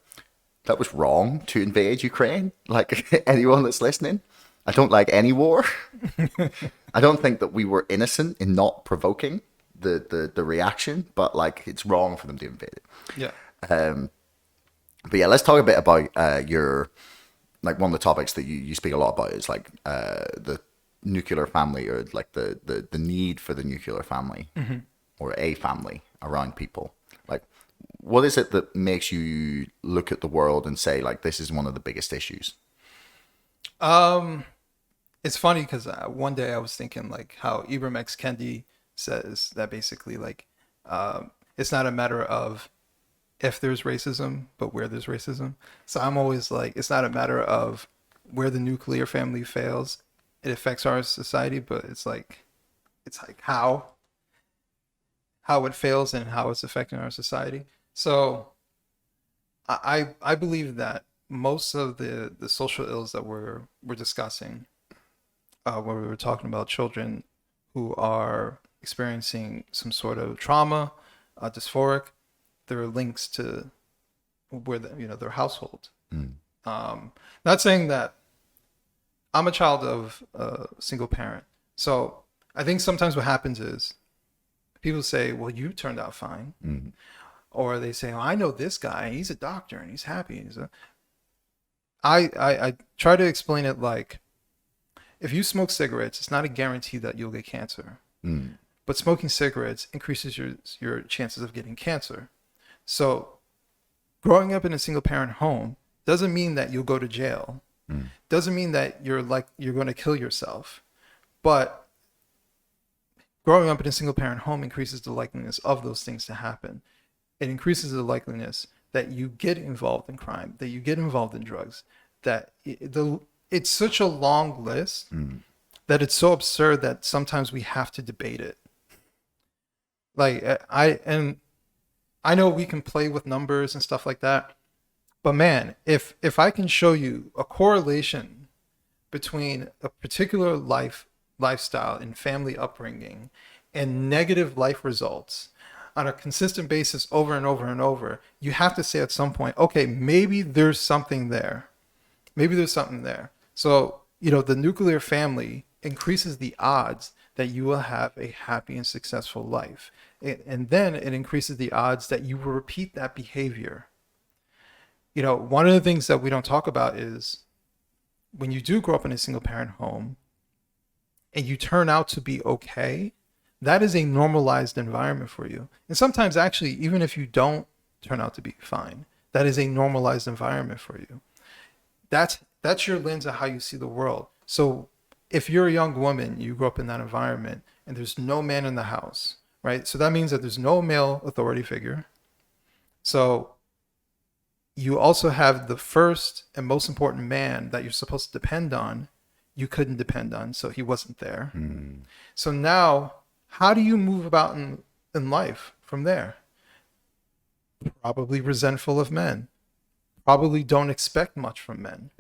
Speaker 2: that was wrong to invade Ukraine. Like anyone that's listening, I don't like any war. I don't think that we were innocent in not provoking the reaction, but like it's wrong for them to invade it.
Speaker 3: Yeah.
Speaker 2: But yeah, let's talk a bit about your, like, one of the topics that you speak a lot about is like the nuclear family, or like the need for the nuclear family, or a family around people. Like, what is it that makes you look at the world and say, like, this is one of the biggest issues?
Speaker 3: It's funny because one day I was thinking like how Ibram X. Kendi says that basically like it's not a matter of if there's racism, but where there's racism. So I'm always like, it's not a matter of where the nuclear family fails, it affects our society, but it's like how it fails and how it's affecting our society. So I believe that most of the social ills that we're discussing, when we were talking about children who are experiencing some sort of trauma, dysphoric, there are links to where their household. Not saying that I'm a child of a single parent, so I think sometimes what happens is people say, "Well, you turned out fine," or they say, "Oh, I know this guy. He's a doctor and he's happy." I try to explain it like, if you smoke cigarettes, it's not a guarantee that you'll get cancer. But smoking cigarettes increases your chances of getting cancer. So growing up in a single parent home doesn't mean that you'll go to jail. Doesn't mean that you're going to kill yourself. But growing up in a single parent home increases the likeliness of those things to happen. It increases the likeliness that you get involved in crime, that you get involved in drugs, that it's such a long list that it's so absurd that sometimes we have to debate it. Like I know we can play with numbers and stuff like that, but man, if I can show you a correlation between a particular lifestyle and family upbringing and negative life results on a consistent basis over and over and over, you have to say at some point, okay, maybe there's something there. Maybe there's something there. So, the nuclear family increases the odds that you will have a happy and successful life. And then it increases the odds that you will repeat that behavior. One of the things that we don't talk about is when you do grow up in a single parent home and you turn out to be okay, that is a normalized environment for you. And sometimes actually, even if you don't turn out to be fine, that is a normalized environment for you. That's your lens of how you see the world. So if you're a young woman, you grew up in that environment and there's no man in the house, right? So that means that there's no male authority figure. So you also have the first and most important man that you're supposed to depend on, you couldn't depend on, so he wasn't there. So now, how do you move about in life from there? Probably resentful of men. Probably don't expect much from men.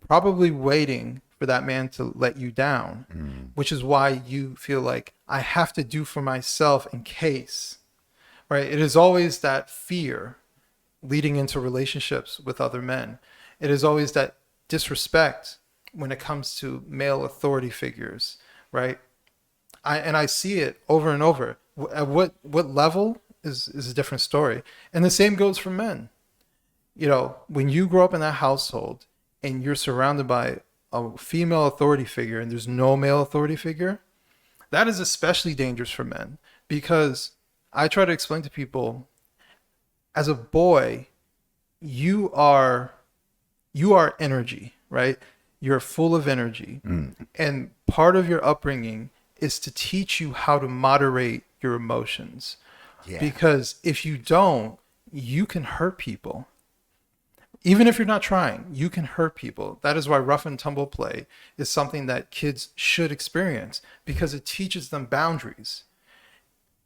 Speaker 3: Probably waiting for that man to let you down, which is why you feel like I have to do for myself in case, right? It is always that fear leading into relationships with other men. It is always that disrespect when it comes to male authority figures, right? I see it over and over. At what level is a different story. And the same goes for men. When you grow up in that household and you're surrounded by a female authority figure and there's no male authority figure, that is especially dangerous for men, because I try to explain to people, as a boy, you are energy, right? You're full of energy. And part of your upbringing is to teach you how to moderate your emotions. Yeah. Because if you don't, you can hurt people. Even if you're not trying, you can hurt people. That is why rough and tumble play is something that kids should experience, because it teaches them boundaries.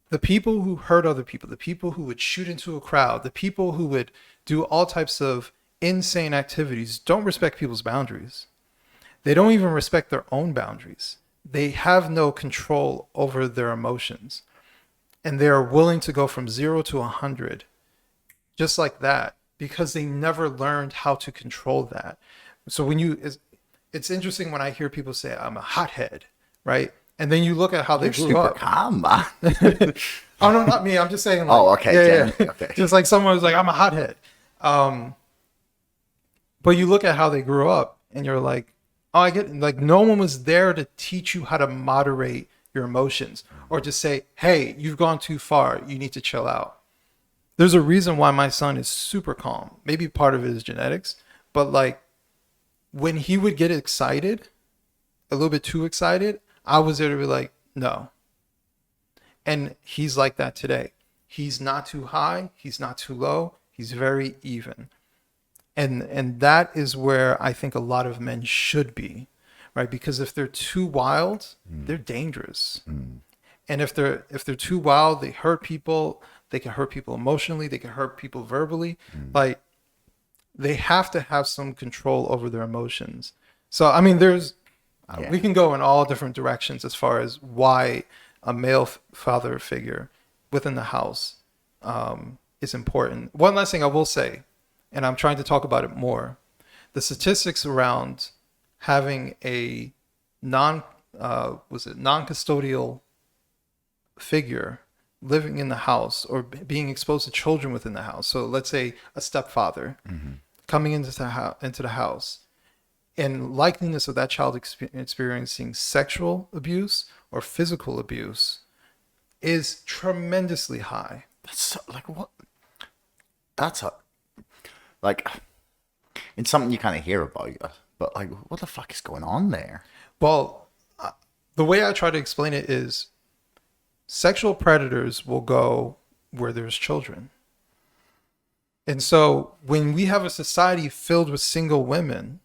Speaker 3: The people who hurt other people, the people who would shoot into a crowd, the people who would do all types of insane activities don't respect people's boundaries. They don't even respect their own boundaries. They have no control over their emotions. And they are willing to go from 0 to 100 just like that, because they never learned how to control that. So it's interesting when I hear people say, I'm a hothead, right? And then you look at how they
Speaker 2: You're
Speaker 3: grew
Speaker 2: super
Speaker 3: up.
Speaker 2: calm, man.
Speaker 3: Oh, no, not me. I'm just saying, like,
Speaker 2: Oh, okay,
Speaker 3: yeah.
Speaker 2: okay.
Speaker 3: Just like someone was like, I'm a hothead. But you look at how they grew up and you're like, oh, I get, like, no one was there to teach you how to moderate your emotions or to say, hey, you've gone too far. You need to chill out. There's a reason why my son is super calm. Maybe part of it is genetics, but like when he would get excited, a little bit too excited, I was there to be like, no. And he's like that today. He's not too high. He's not too low. He's very even. And that is where I think a lot of men should be, right? Because if they're too wild, they're dangerous. And if they're too wild, they hurt people. They can hurt people emotionally. They can hurt people verbally. Like they have to have some control over their emotions. So I mean, we can go in all different directions as far as why a male father figure within the house is important. One last thing I will say, and I'm trying to talk about it more, the statistics around having a non-custodial figure living in the house or being exposed to children within the house. So let's say a stepfather coming into the house, and likeliness of that child experiencing sexual abuse or physical abuse is tremendously high.
Speaker 2: That's so, like what? That's a like it's something you kind of hear about, but like what the fuck is going on there?
Speaker 3: Well, the way I try to explain it is sexual predators will go where there's children. And so when we have a society filled with single women,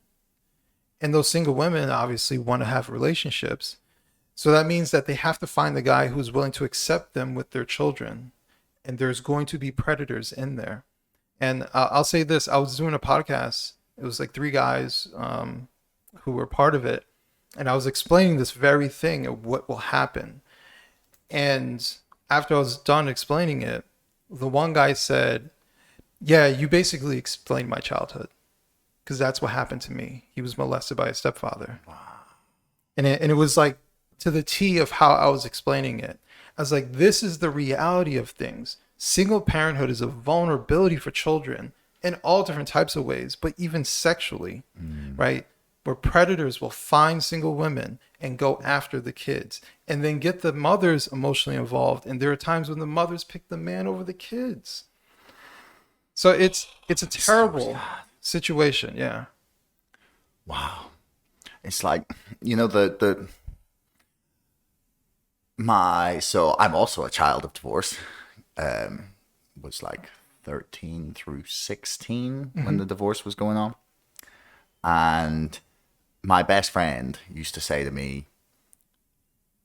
Speaker 3: and those single women obviously want to have relationships, so that means that they have to find the guy who's willing to accept them with their children. And there's going to be predators in there. And I'll say this, I was doing a podcast. It was like 3 guys who were part of it. And I was explaining this very thing of what will happen. And after I was done explaining it, the one guy said, yeah, you basically explained my childhood because that's what happened to me. He was molested by a stepfather. Wow. And it was like to the T of how I was explaining it. I was like, this is the reality of things. Single parenthood is a vulnerability for children in all different types of ways, but even sexually, right? Where predators will find single women and go after the kids and then get the mothers emotionally involved. And there are times when the mothers pick the man over the kids. So it's a terrible situation. Yeah.
Speaker 2: Wow. It's like, so I'm also a child of divorce. Was like 13 through 16 when the divorce was going on. And my best friend used to say to me,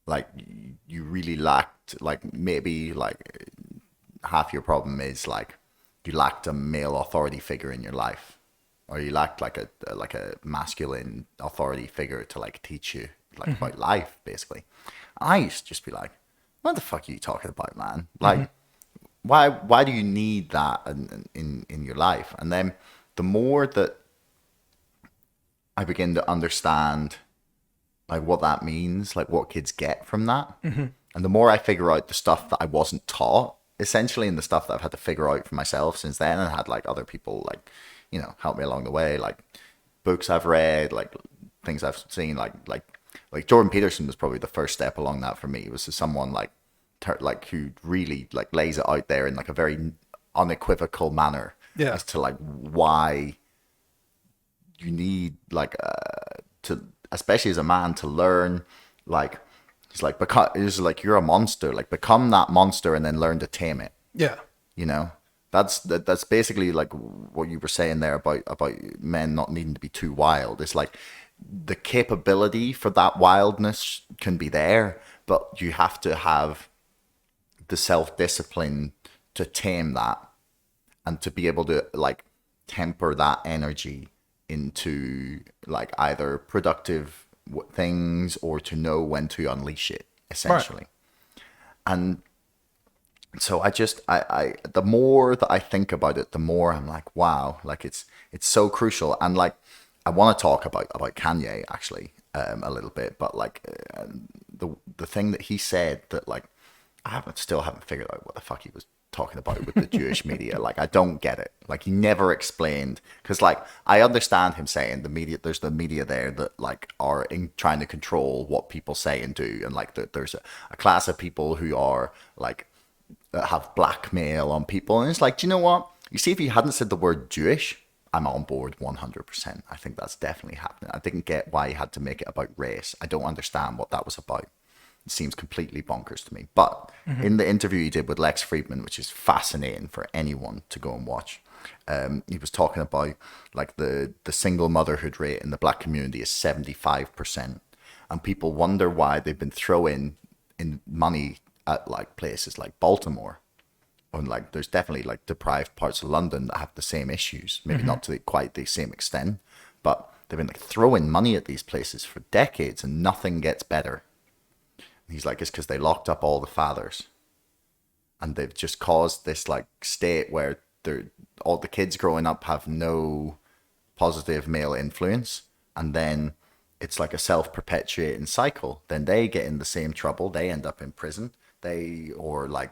Speaker 2: like, you really lacked, like, maybe like half your problem is like you lacked a male authority figure in your life, or you lacked like a masculine authority figure to like teach you like about life, basically. I used to just be like, what the fuck are you talking about, man? Like, why do you need that in your life? And then the more that I begin to understand like what that means, like what kids get from that, and the more I figure out the stuff that I wasn't taught, essentially, and the stuff that I've had to figure out for myself since then, and had like other people like, help me along the way, like books I've read, like things I've seen, like Jordan Peterson was probably the first step along that for me. It was someone like who really like lays it out there in like a very unequivocal manner as to like why you need like to, especially as a man, to learn, like he's like, because it's like you're a monster, like become that monster and then learn to tame it. That's basically like what you were saying there about men not needing to be too wild. It's like the capability for that wildness can be there, but you have to have the self-discipline to tame that and to be able to like temper that energy into like either productive things or to know when to unleash it, essentially. Right. And So I the more that I think about it, the more I'm like, wow, like it's so crucial. And like I want to talk about Kanye actually a little bit, but like the thing that he said that like still haven't figured out what the fuck he was talking about with the Jewish media. Like I don't get it. Like he never explained, because like I understand him saying the media, there's the media there that like are trying to control what people say and do, and like there's a class of people who are like that have blackmail on people. And it's like, do you know what? You see, if he hadn't said the word Jewish, I'm on board 100%. I think that's definitely happening. I didn't get why he had to make it about race. I don't understand what that was about. It seems completely bonkers to me. But in the interview he did with Lex Friedman, which is fascinating for anyone to go and watch, he was talking about like the single motherhood rate in the black community is 75%. And people wonder why they've been throwing in money at like places like Baltimore. And like there's definitely like deprived parts of London that have the same issues, maybe not to quite the same extent, but they've been like throwing money at these places for decades and nothing gets better. And he's like, it's because they locked up all the fathers, and they've just caused this like state where all the kids growing up have no positive male influence, and then it's like a self-perpetuating cycle. Then they get in the same trouble, they end up in prison, or like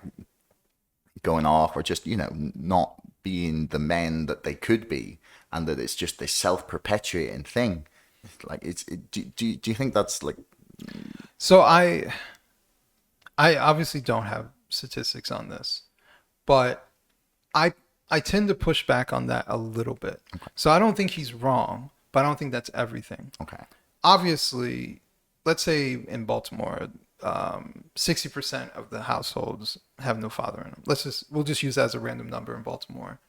Speaker 2: going off, or just, you know, not being the men that they could be, and that it's just this self-perpetuating thing. Like do you think that's like...
Speaker 3: So I obviously don't have statistics on this, but I tend to push back on that a little bit.
Speaker 2: Okay.
Speaker 3: So I don't think he's wrong, but I don't think that's everything.
Speaker 2: Okay.
Speaker 3: Obviously, let's say in Baltimore, 60% of the households have no father in them. We'll just use that as a random number in Baltimore.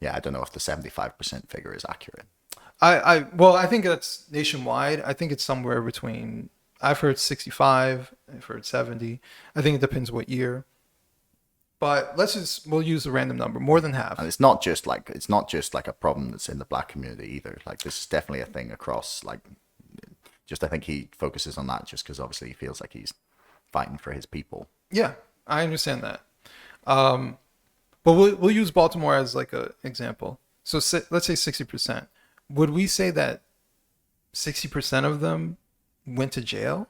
Speaker 2: Yeah, I don't know if the 75% figure is accurate.
Speaker 3: Well, I think that's nationwide. I think it's somewhere between, I've heard 65, I've heard 70. I think it depends what year. But we'll use a random number, more than half.
Speaker 2: And it's not just like a problem that's in the black community either. Like this is definitely a thing across, like, just I think he focuses on that just because obviously he feels like he's fighting for his people.
Speaker 3: Yeah, I understand that. But we'll use Baltimore as like an example. So let's say 60%. Would we say that 60% of them went to jail?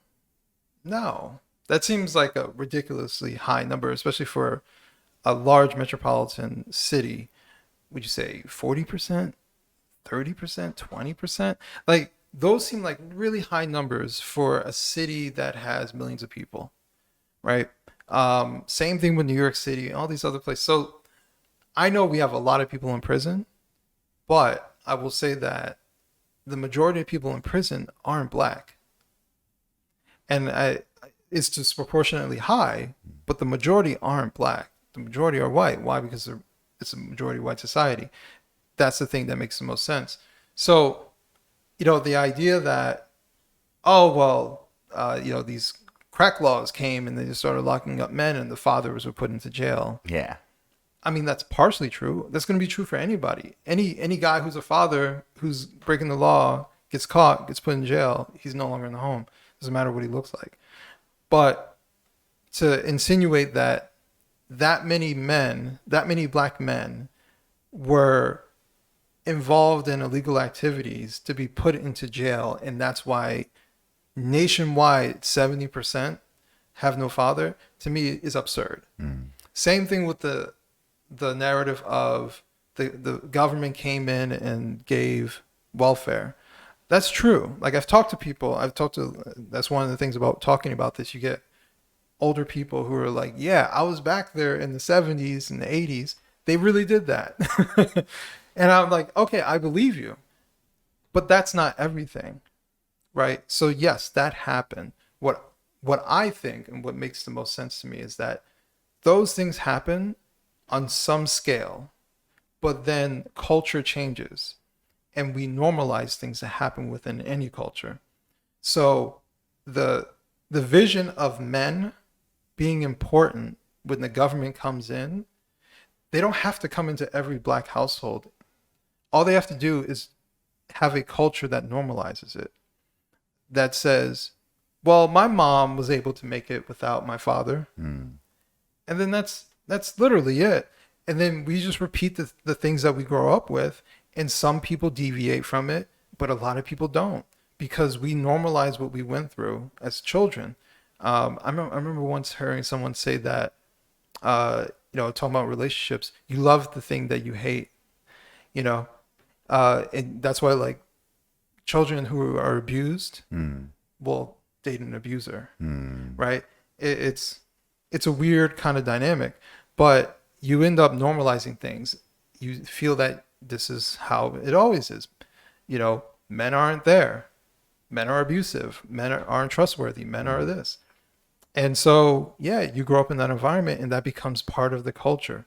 Speaker 3: No. That seems like a ridiculously high number, especially for a large metropolitan city. Would you say 40%, 30%, 20%? Like, those seem like really high numbers for a city that has millions of people, right? Same thing with New York City, all these other places. So I know we have a lot of people in prison, but I will say that the majority of people in prison aren't black. And it's disproportionately high, but the majority aren't black. The majority are white. Why? Because it's a majority white society. That's the thing that makes the most sense. So, you know, the idea that, oh, well, you know, these crack laws came and they just started locking up men and the fathers were put into jail.
Speaker 2: Yeah.
Speaker 3: I mean, that's partially true. That's going to be true for anybody. Any guy who's a father who's breaking the law, gets caught, gets put in jail, he's no longer in the home. Doesn't matter what he looks like. But to insinuate that many black men were involved in illegal activities to be put into jail, and that's why nationwide 70% have no father, to me is absurd. Same thing with the narrative of the government came in and gave welfare. That's true. Like, I've talked to people, that's one of the things about talking about this. You get older people who are like, yeah, I was back there in the 70s and the 80s. They really did that. And I'm like, okay, I believe you. But that's not everything, right? So yes, that happened. What I think and what makes the most sense to me is that those things happen on some scale, but then culture changes and we normalize things that happen within any culture. So the vision of men being important when the government comes in, they don't have to come into every black household. All they have to do is have a culture that normalizes it, that says, well, my mom was able to make it without my father. And then that's That's literally it. And then we just repeat the things that we grow up with. And some people deviate from it, but a lot of people don't, because we normalize what we went through as children. I remember once hearing someone say that, talking about relationships, you love the thing that you hate, and that's why, like, children who are abused will date an abuser, right? It's a weird kind of dynamic, but you end up normalizing things. You feel that this is how it always is. Men aren't there. Men are abusive. Men aren't trustworthy. Men are this. And so, yeah, you grow up in that environment, and that becomes part of the culture.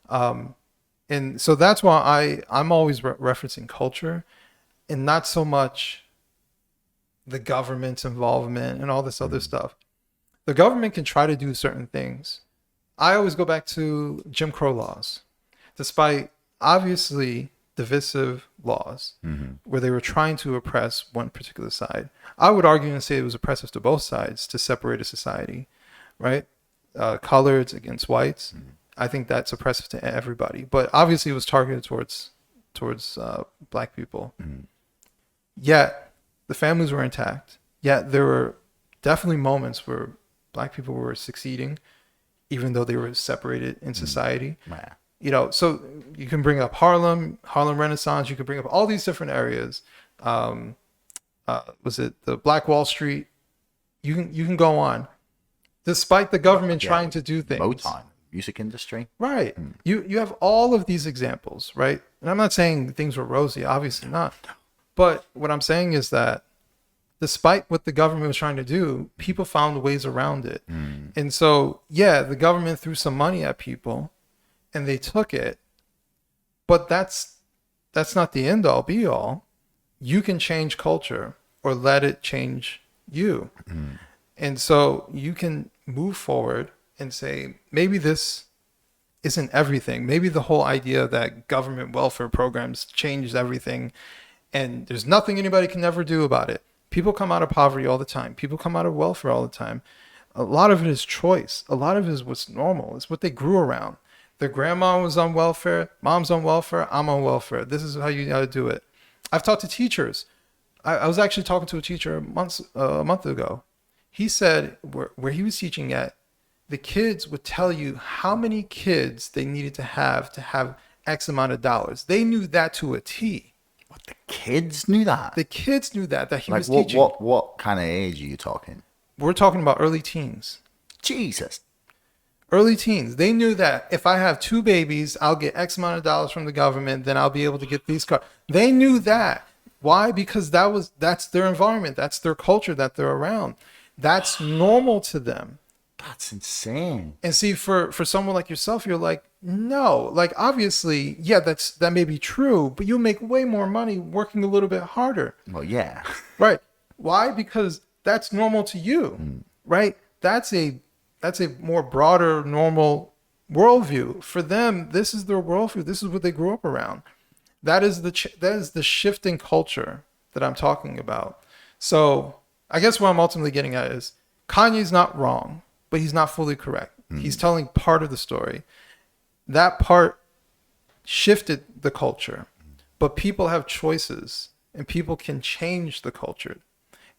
Speaker 3: And so that's why I'm always referencing culture, and not so much the government's involvement and all this other stuff. The government can try to do certain things. I always go back to Jim Crow laws, despite obviously divisive laws where they were trying to oppress one particular side. I would argue and say it was oppressive to both sides to separate a society, right? Coloreds against whites. I think that's oppressive to everybody, but obviously it was targeted towards black people. Yet the families were intact. Yet there were definitely moments where black people were succeeding, even though they were separated in society. So you can bring up Harlem Renaissance. You could bring up all these different areas. Was it the Black Wall Street? You can go on. Despite the government trying to do things.
Speaker 2: Motown, music industry.
Speaker 3: Right. You have all of these examples, right? And I'm not saying things were rosy, obviously not. But what I'm saying is that despite what the government was trying to do, people found ways around it. And so, yeah, the government threw some money at people and they took it. But that's not the end all be all. You can change culture or let it change you. And so you can move forward and say, maybe this isn't everything. Maybe the whole idea that government welfare programs changed everything and there's nothing anybody can ever do about it. People come out of poverty all the time. People come out of welfare all the time. A lot of it is choice. A lot of it is what's normal. It's what they grew around. Their grandma was on welfare. Mom's on welfare. I'm on welfare. This is how you got to do it. I've talked to teachers. I was actually talking to a teacher a month ago. He said where he was teaching at, the kids would tell you how many kids they needed to have X amount of dollars. They knew that to a T.
Speaker 2: What, the kids knew that?
Speaker 3: The kids knew that he
Speaker 2: like
Speaker 3: was teaching.
Speaker 2: What kind of age are you talking?
Speaker 3: We're talking about early teens.
Speaker 2: Jesus.
Speaker 3: Early teens. They knew that if I have 2 babies, I'll get X amount of dollars from the government, then I'll be able to get these cars. They knew that. Why? Because that's their environment. That's their culture that they're around. That's normal to them.
Speaker 2: That's insane.
Speaker 3: And see, for someone like yourself, you're like, no, like, obviously, yeah, that may be true, but you'll make way more money working a little bit harder.
Speaker 2: Well, yeah.
Speaker 3: Right. Why? Because that's normal to you, right? That's a more broader, normal worldview. For them, this is their worldview. This is what they grew up around. That is the shift in culture that I'm talking about. So I guess what I'm ultimately getting at is Kanye's not wrong, but he's not fully correct. He's telling part of the story. That part shifted the culture, but people have choices and people can change the culture.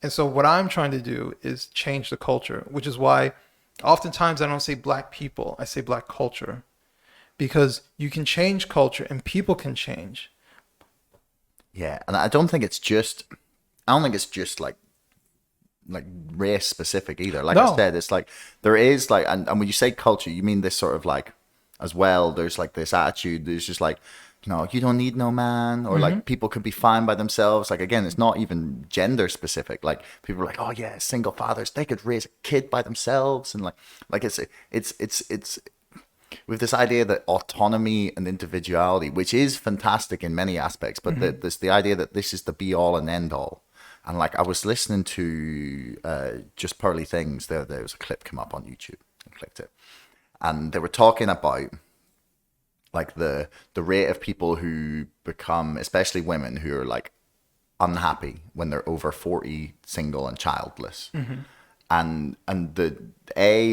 Speaker 3: And so what I'm trying to do is change the culture, which is why oftentimes I don't say black people, I say black culture, because you can change culture and people can change.
Speaker 2: Yeah, and I don't think it's just like race specific either. Like I said, it's like there is like, and when you say culture, you mean this sort of like as well. There's like this attitude. There's just like, you don't need no man, or like people could be fine by themselves. Like again, it's not even gender specific. Like people are like, oh yeah, single fathers, they could raise a kid by themselves, and like it's with this idea that autonomy and individuality, which is fantastic in many aspects, but there's the idea that this is the be all and end all. And like I was listening to Just Pearly Things, there was a clip come up on YouTube. I clicked it, and they were talking about like the rate of people who become, especially women, who are like unhappy when they're over 40, single and childless. and the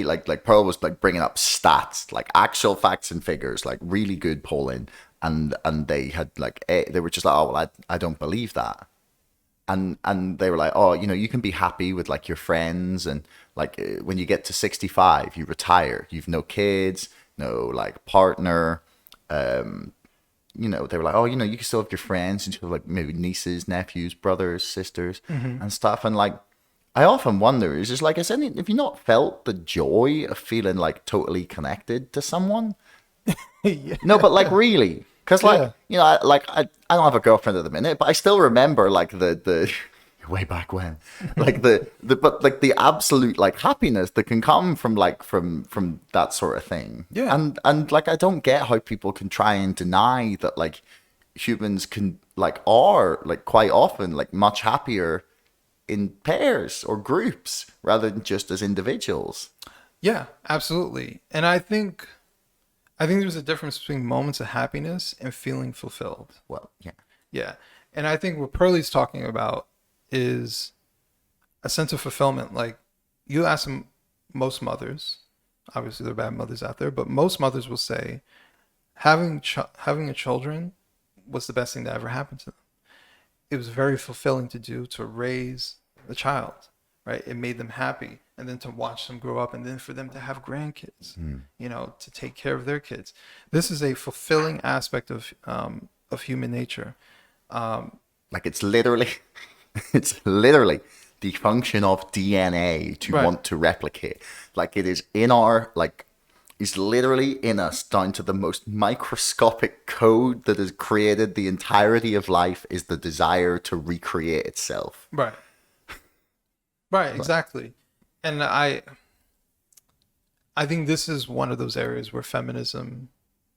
Speaker 2: like Pearl was like bringing up stats, like actual facts and figures, like really good polling, and they had like they were just like, oh well, I don't believe that. And they were like, oh, you know, you can be happy with like your friends, and like when you get to 65, you retire, you've no kids, no like partner. You know, they were like, oh, you know, you can still have your friends, and you have like maybe nieces, nephews, brothers, sisters, and stuff. And like, I often wonder, is just like, have you not felt the joy of feeling like totally connected to someone?
Speaker 3: Yeah.
Speaker 2: No, but like really, because like
Speaker 3: Yeah.
Speaker 2: you know, I don't have a girlfriend at the minute, but I still remember like the way back when, like but like the absolute like happiness that can come from like from that sort of thing.
Speaker 3: Yeah.
Speaker 2: And like I don't get how people can try and deny that like humans can like are like quite often like much happier in pairs or groups rather than just as individuals.
Speaker 3: Yeah, absolutely. And I think there's a difference between moments of happiness and feeling fulfilled.
Speaker 2: Well, yeah.
Speaker 3: Yeah. And I think what Pearlie's talking about is a sense of fulfillment. Like you ask most mothers, obviously there are bad mothers out there, but most mothers will say having a children was the best thing that ever happened to them. It was very fulfilling to do, to raise a child, right? It made them happy. And then to watch them grow up, and then for them to have grandkids, you know, to take care of their kids. This is a fulfilling aspect of human nature.
Speaker 2: Like it's literally the function of DNA to
Speaker 3: Right.
Speaker 2: want to replicate. Like it is in our like is literally in us down to the most microscopic code that has created the entirety of life is the desire to recreate itself.
Speaker 3: Right. Right, exactly. And I think this is one of those areas where feminism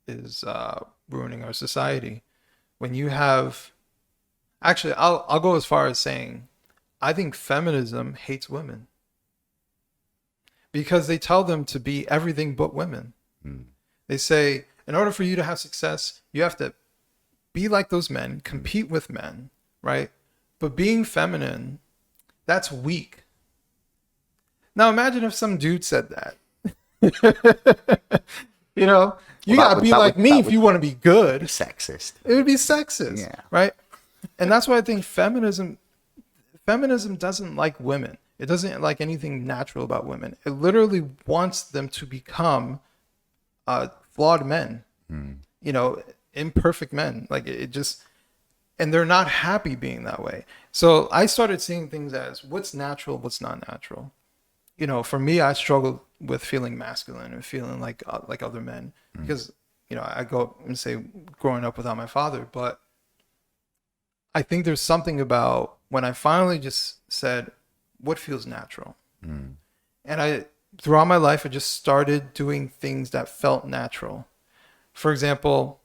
Speaker 3: is ruining our society. When you have, actually, I'll go as far as saying, I think feminism hates women because they tell them to be everything but women. They say, in order for you to have success, you have to be like those men, compete with men, right? But being feminine, that's weak. Now imagine if some dude said that. You know, you gotta be like me if you want to be good.
Speaker 2: Sexist.
Speaker 3: It would be sexist,
Speaker 2: Yeah.
Speaker 3: right? And that's why I think feminism doesn't like women. It doesn't like anything natural about women. It literally wants them to become flawed men, you know, imperfect men. Like it just, and they're not happy being that way. So I started seeing things as what's natural, what's not natural. You know, for me, I struggled with feeling masculine and feeling like other men because, you know, I go and say growing up without my father, but I think there's something about when I finally just said, what feels natural? And throughout my life, I just started doing things that felt natural. For example,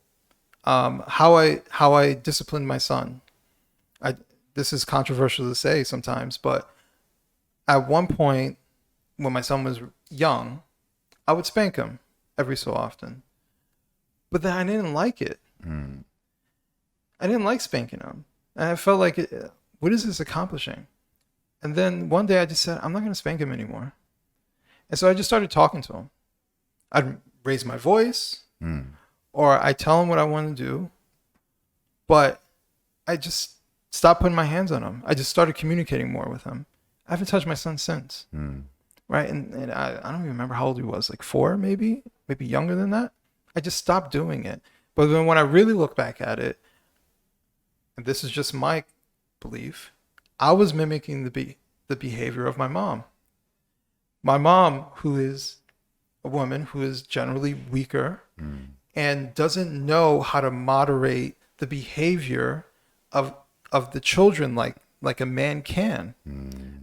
Speaker 3: how I disciplined my son. This is controversial to say sometimes, but at one point, when my son was young, I would spank him every so often. But then I didn't like it. I didn't like spanking him. And I felt like, what is this accomplishing? And then one day I just said, I'm not going to spank him anymore. And so I just started talking to him. I'd raise my voice, or I tell him what I want to do, but I just stopped putting my hands on him. I just started communicating more with him. I haven't touched my son since. Right. And I don't even remember how old he was, like 4, maybe younger than that. I just stopped doing it. But then when I really look back at it, and this is just my belief, I was mimicking the behavior of my mom. My mom, who is a woman who is generally weaker and doesn't know how to moderate the behavior of the children like a man can,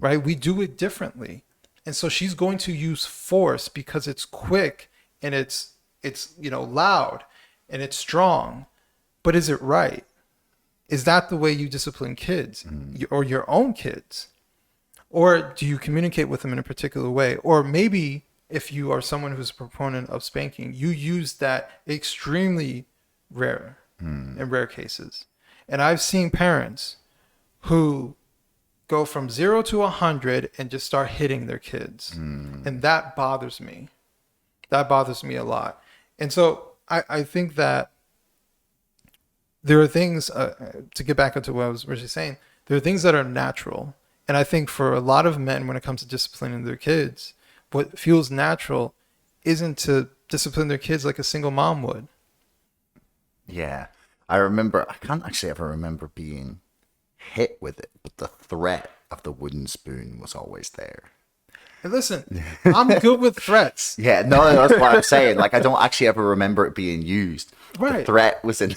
Speaker 3: right? We do it differently. And so she's going to use force because it's quick and it's you know, loud and it's strong. But is it right? Is that the way you discipline kids or your own kids? Or do you communicate with them in a particular way? Or maybe if you are someone who's a proponent of spanking, you use that extremely rare in rare cases. And I've seen parents who go from 0 to 100 and just start hitting their kids. And that bothers me. That bothers me a lot. And so I think that there are things, to get back into what I was originally saying, there are things that are natural. And I think for a lot of men, when it comes to disciplining their kids, what feels natural isn't to discipline their kids like a single mom would.
Speaker 2: Yeah. I can't actually ever remember being hit with it, but the threat of the wooden spoon was always there.
Speaker 3: And listen, I'm good with threats.
Speaker 2: Yeah, no, that's what I'm saying. Like, I don't actually ever remember it being used.
Speaker 3: Right.
Speaker 2: The threat was in.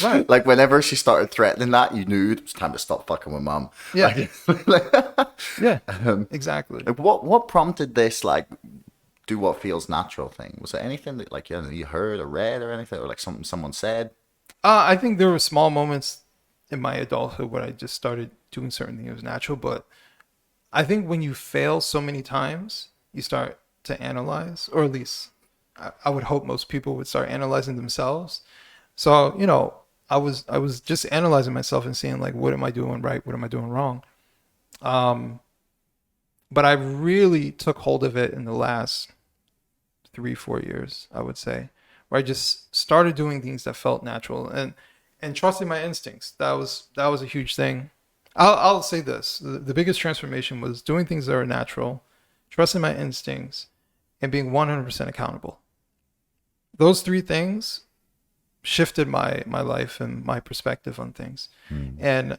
Speaker 3: Right.
Speaker 2: Like, whenever she started threatening that, you knew it was time to stop fucking with mom.
Speaker 3: Yeah. Yeah. Exactly.
Speaker 2: Like, what prompted this, like, do what feels natural thing? Was there anything that, like, you heard or read or anything, or like something someone said?
Speaker 3: I think there were small moments in my adulthood when I just started doing certain things. It was natural, but I think when you fail so many times, you start to analyze, or at least I would hope most people would start analyzing themselves. So, I was just analyzing myself and seeing, like, what am I doing right? What am I doing wrong? But I really took hold of it in the last 3-4 years, I would say, where I just started doing things that felt natural and trusting my instincts. That was a huge thing. I'll say this: the biggest transformation was doing things that are natural, trusting my instincts, and being 100% accountable. Those three things shifted my life and my perspective on things, and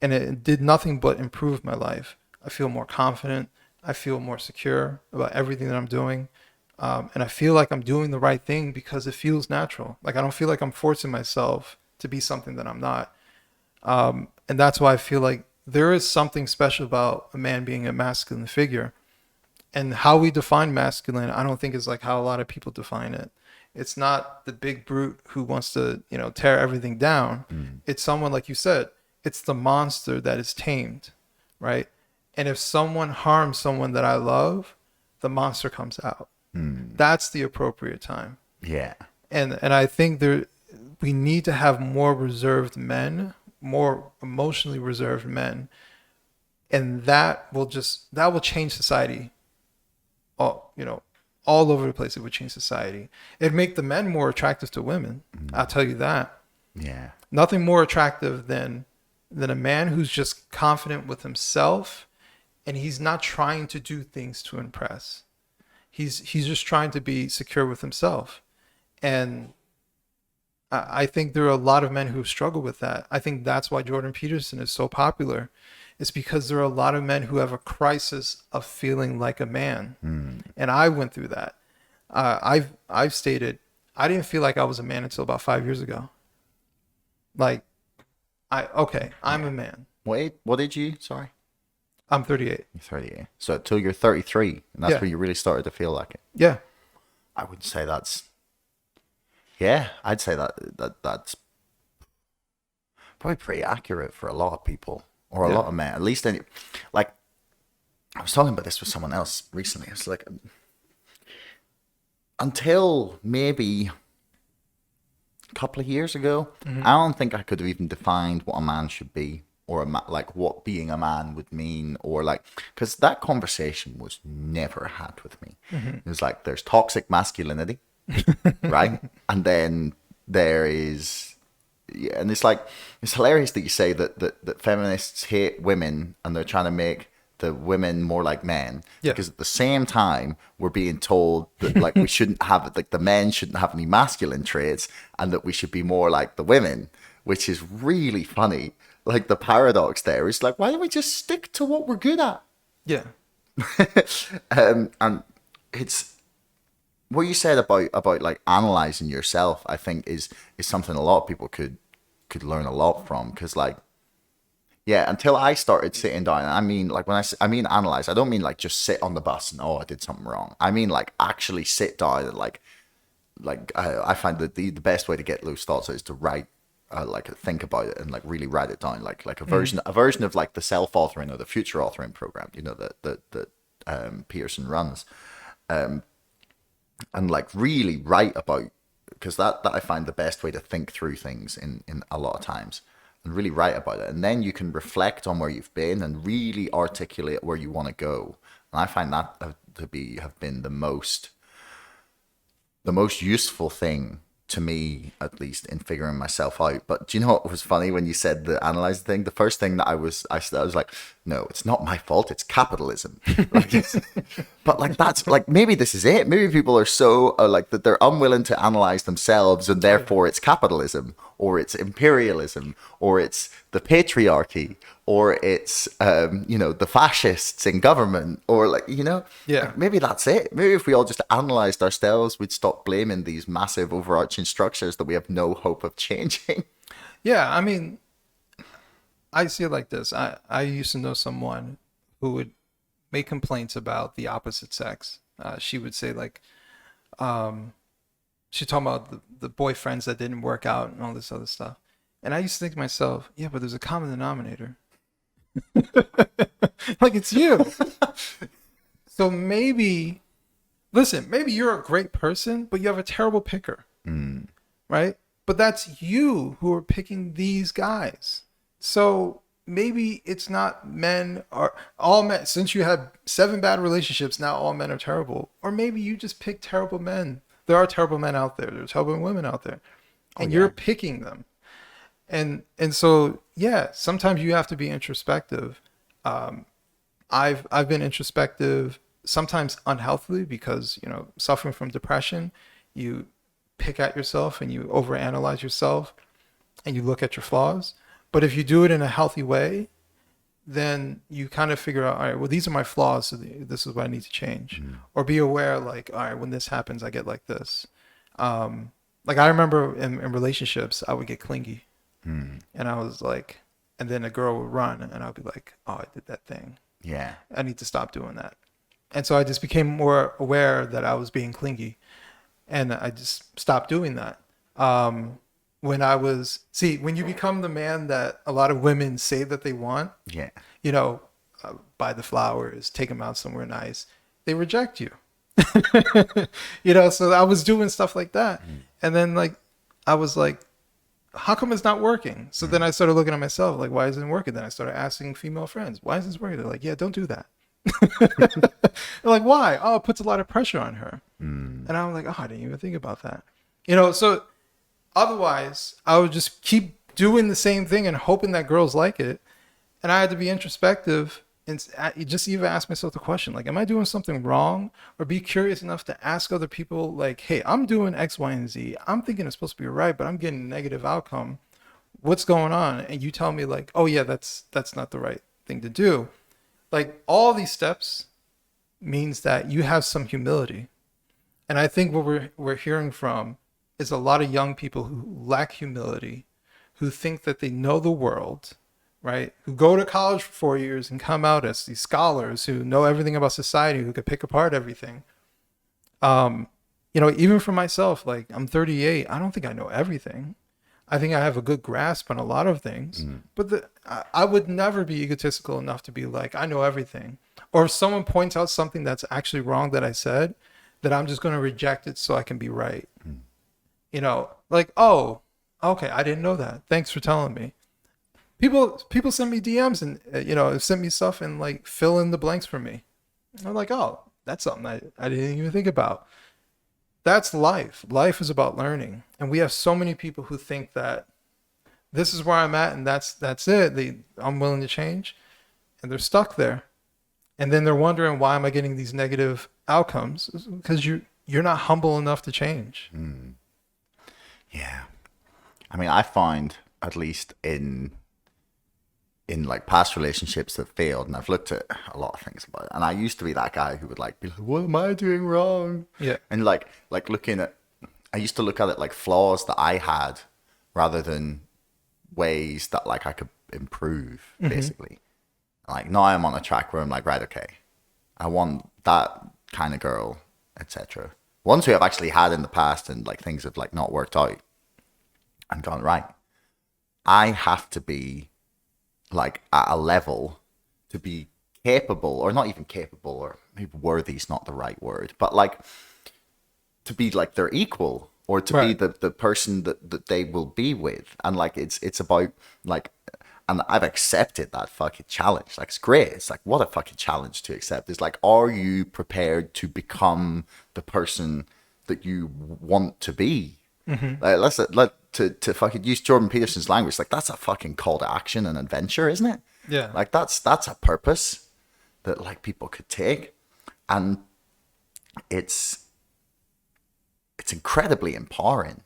Speaker 3: it did nothing but improve my life. I feel more confident. I feel more secure about everything that I'm doing. And I feel like I'm doing the right thing because it feels natural. Like, I don't feel like I'm forcing myself to be something that I'm not. And that's why I feel like there is something special about a man being a masculine figure. And how we define masculine, I don't think is like how a lot of people define it. It's not the big brute who wants to, tear everything down. It's someone, like you said, it's the monster that is tamed, right? And if someone harms someone that I love, the monster comes out. That's the appropriate time.
Speaker 2: Yeah.
Speaker 3: And I think we need to have more reserved men, more emotionally reserved men. And that will change society. All over the place. It would change society. It'd make the men more attractive to women. I'll tell you that.
Speaker 2: Yeah.
Speaker 3: Nothing more attractive than a man who's just confident with himself, and he's not trying to do things to impress. He's just trying to be secure with himself. And I think there are a lot of men who struggle with that. I think that's why Jordan Peterson is so popular. It's because there are a lot of men who have a crisis of feeling like a man. And I went through that. I've stated I didn't feel like I was a man until about 5 years ago. Like, I'm a man.
Speaker 2: Wait, what did you? Sorry.
Speaker 3: I'm 38.
Speaker 2: You're 38. So until you're 33, and that's
Speaker 3: Yeah.
Speaker 2: when you really started to feel like it.
Speaker 3: Yeah.
Speaker 2: I would say that's. Yeah, I'd say that's probably pretty accurate for a lot of people, or a lot of men. At least, like, I was talking about this with someone else recently. It's like, until maybe a couple of years ago, I don't think I could have even defined what a man should be, or like what being a man would mean, or like, because that conversation was never had with me. It was like, there's toxic masculinity, right? And then there is, yeah, and it's like, it's hilarious that you say that feminists hate women and they're trying to make the women more like men, because at the same time we're being told that, like, we shouldn't have, like, the men shouldn't have any masculine traits, and that we should be more like the women, which is really funny. Like, the paradox there is like, why don't we just stick to what we're good at?
Speaker 3: Yeah.
Speaker 2: And it's what you said about like analyzing yourself, I think is something a lot of people could learn a lot from, because, like, yeah, until I started sitting down, I mean, like, when I mean analyze, I don't mean like just sit on the bus and, oh, I did something wrong. I mean, like, actually sit down and like I find that the best way to get loose thoughts is to write, like, think about it and like really write it down, like a version of like the self-authoring or the future authoring program, that Pearson runs, and like really write about, because that I find the best way to think through things in a lot of times. and really write about it. And then you can reflect on where you've been and really articulate where you want to go. And I find that have been the most useful thing to me, at least, in figuring myself out. But do you know what was funny when you said the analyze thing? The first thing that I was like, no, it's not my fault. It's capitalism. But like, that's like, maybe this is it. Maybe people are so like that they're unwilling to analyze themselves, and therefore it's capitalism, or it's imperialism, or it's the patriarchy, or it's the fascists in government, or like, like, maybe that's it. Maybe if we all just analyzed ourselves, we'd stop blaming these massive overarching structures that we have no hope of changing.
Speaker 3: Yeah, I mean, I see it like this. I used to know someone who would make complaints about the opposite sex. She would say like, she talking about the boyfriends that didn't work out and all this other stuff. And I used to think to myself, yeah, but there's a common denominator. Like, it's you. So maybe you're a great person, but you have a terrible picker. Right? But that's you who are picking these guys. So maybe it's not men are all men. Since you had 7 bad relationships, now all men are terrible. Or maybe you just pick terrible men. There are terrible men out there. There's terrible women out there. And you're picking them. And so, yeah, sometimes you have to be introspective. I've been introspective, sometimes unhealthily, because, suffering from depression, you pick at yourself and you overanalyze yourself and you look at your flaws. But if you do it in a healthy way, then you kind of figure out, all right, well, these are my flaws, so this is what I need to change. Or be aware, like, all right, when this happens, I get like this. Like, I remember in relationships, I would get clingy. And I was like, and then a girl would run and I'd be like, oh, I did that thing.
Speaker 2: Yeah.
Speaker 3: I need to stop doing that. And so I just became more aware that I was being clingy, and I just stopped doing that. When you become the man that a lot of women say that they want, buy the flowers, take them out somewhere nice, they reject you. So I was doing stuff like that. And then like, I was like, how come it's not working? So then I started looking at myself, like, why isn't it working? Then I started asking female friends, why isn't this working? They're like, yeah, don't do that. They're like, why? Oh, it puts a lot of pressure on her. And I'm like, oh, I didn't even think about that. So otherwise I would just keep doing the same thing and hoping that girls like it. And I had to be introspective and just even ask myself the question, like, am I doing something wrong? Or be curious enough to ask other people, like, hey, I'm doing X, Y, and Z. I'm thinking it's supposed to be right, but I'm getting a negative outcome. What's going on? And you tell me like, oh yeah, that's not the right thing to do. Like, all these steps means that you have some humility. And I think what we're hearing from is a lot of young people who lack humility, who think that they know the world, right? Who go to college for 4 years and come out as these scholars who know everything about society, who could pick apart everything. Even for myself, like, I'm 38. I don't think I know everything. I think I have a good grasp on a lot of things, but I would never be egotistical enough to be like, I know everything. Or if someone points out something that's actually wrong that I said, that I'm just going to reject it so I can be right. Like, oh, okay, I didn't know that. Thanks for telling me. People send me DMs and, send me stuff and like fill in the blanks for me. I'm like, oh, that's something I didn't even think about. That's life. Life is about learning. And we have so many people who think that this is where I'm at and that's it. I'm willing to change, and they're stuck there. And then they're wondering, why am I getting these negative outcomes? Because you're not humble enough to change.
Speaker 2: Yeah. I mean, I find, at least in like past relationships that failed, and I've looked at a lot of things about it, and I used to be that guy who would like be like, what am I doing wrong?
Speaker 3: Yeah.
Speaker 2: And like I used to look at it like flaws that I had rather than ways that like I could improve, basically. Like, now I'm on a track where I'm like, right, okay, I want that kind of girl, etc. Ones who I've actually had in the past and like things have like not worked out and gone right. I have to be like at a level to be capable, or not even capable, or maybe worthy is not the right word, but like to be like their equal or to be the person that they will be with. And like it's about like, and I've accepted that fucking challenge. Like, it's great. It's like, what a fucking challenge to accept. It's like, are you prepared to become the person that you want to be? Like, to fucking use Jordan Peterson's language, like, that's a fucking call to action and adventure, isn't it?
Speaker 3: Yeah.
Speaker 2: Like, that's a purpose that like people could take, and it's incredibly empowering.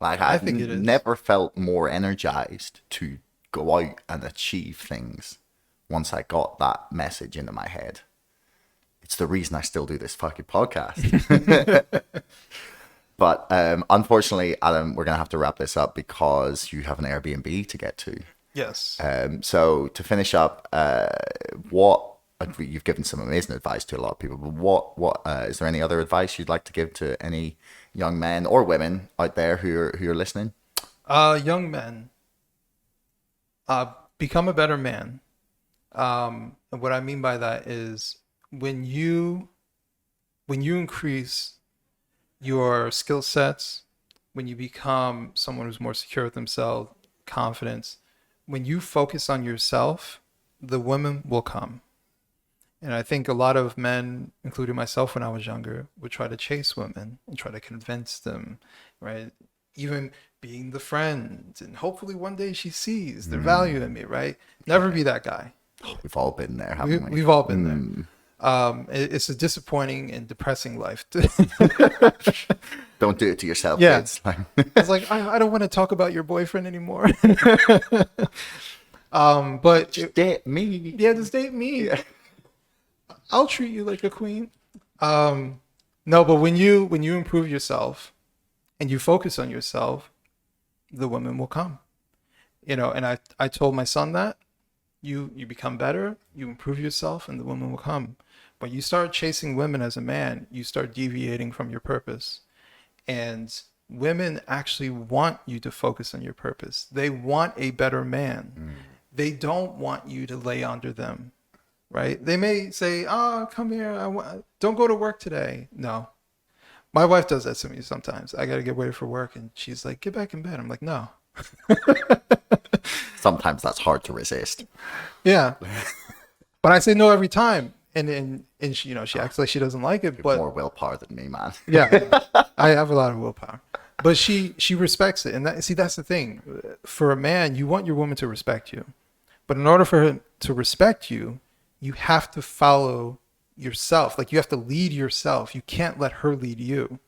Speaker 2: Like,
Speaker 3: I think it is.
Speaker 2: Never felt more energized to go out and achieve things once I got that message into my head. It's the reason I still do this fucking podcast. But unfortunately, Adam, we're going to have to wrap this up because you have an Airbnb to get to.
Speaker 3: Yes.
Speaker 2: So to finish up, you've given some amazing advice to a lot of people, but what is there any other advice you'd like to give to any young men or women out there who are listening?
Speaker 3: Young men, become a better man. And what I mean by that is when you increase your skill sets, when you become someone who's more secure with themselves, confidence, when you focus on yourself, the women will come. And I think a lot of men, including myself when I was younger, would try to chase women and try to convince them, right? Even being the friend, and hopefully one day she sees the value in me, right? Never be that guy.
Speaker 2: We've all been there, haven't we?
Speaker 3: We've all been there. It's a disappointing and depressing life.
Speaker 2: Don't do it to yourself,
Speaker 3: Yeah.
Speaker 2: kids.
Speaker 3: It's like, I don't want to talk about your boyfriend anymore. But
Speaker 2: Just date me.
Speaker 3: yeah, just date me. I'll treat you like a queen. No, but when you improve yourself and you focus on yourself, the women will come. And I told my son that you become better, you improve yourself, and the women will come. But you start chasing women as a man, you start deviating from your purpose. And women actually want you to focus on your purpose. They want a better man. They don't want you to lay under them, right? They may say, "Oh, come here. Don't go to work today." No. My wife does that to me sometimes. I got to get ready for work. And she's like, "Get back in bed." I'm like, "No."
Speaker 2: Sometimes that's hard to resist.
Speaker 3: Yeah. But I say no every time. And she, she acts like she doesn't like it. But
Speaker 2: More willpower than me, man.
Speaker 3: yeah, I have a lot of willpower. But she respects it. And that's the thing. For a man, you want your woman to respect you. But in order for her to respect you, you have to follow yourself. Like, you have to lead yourself. You can't let her lead you,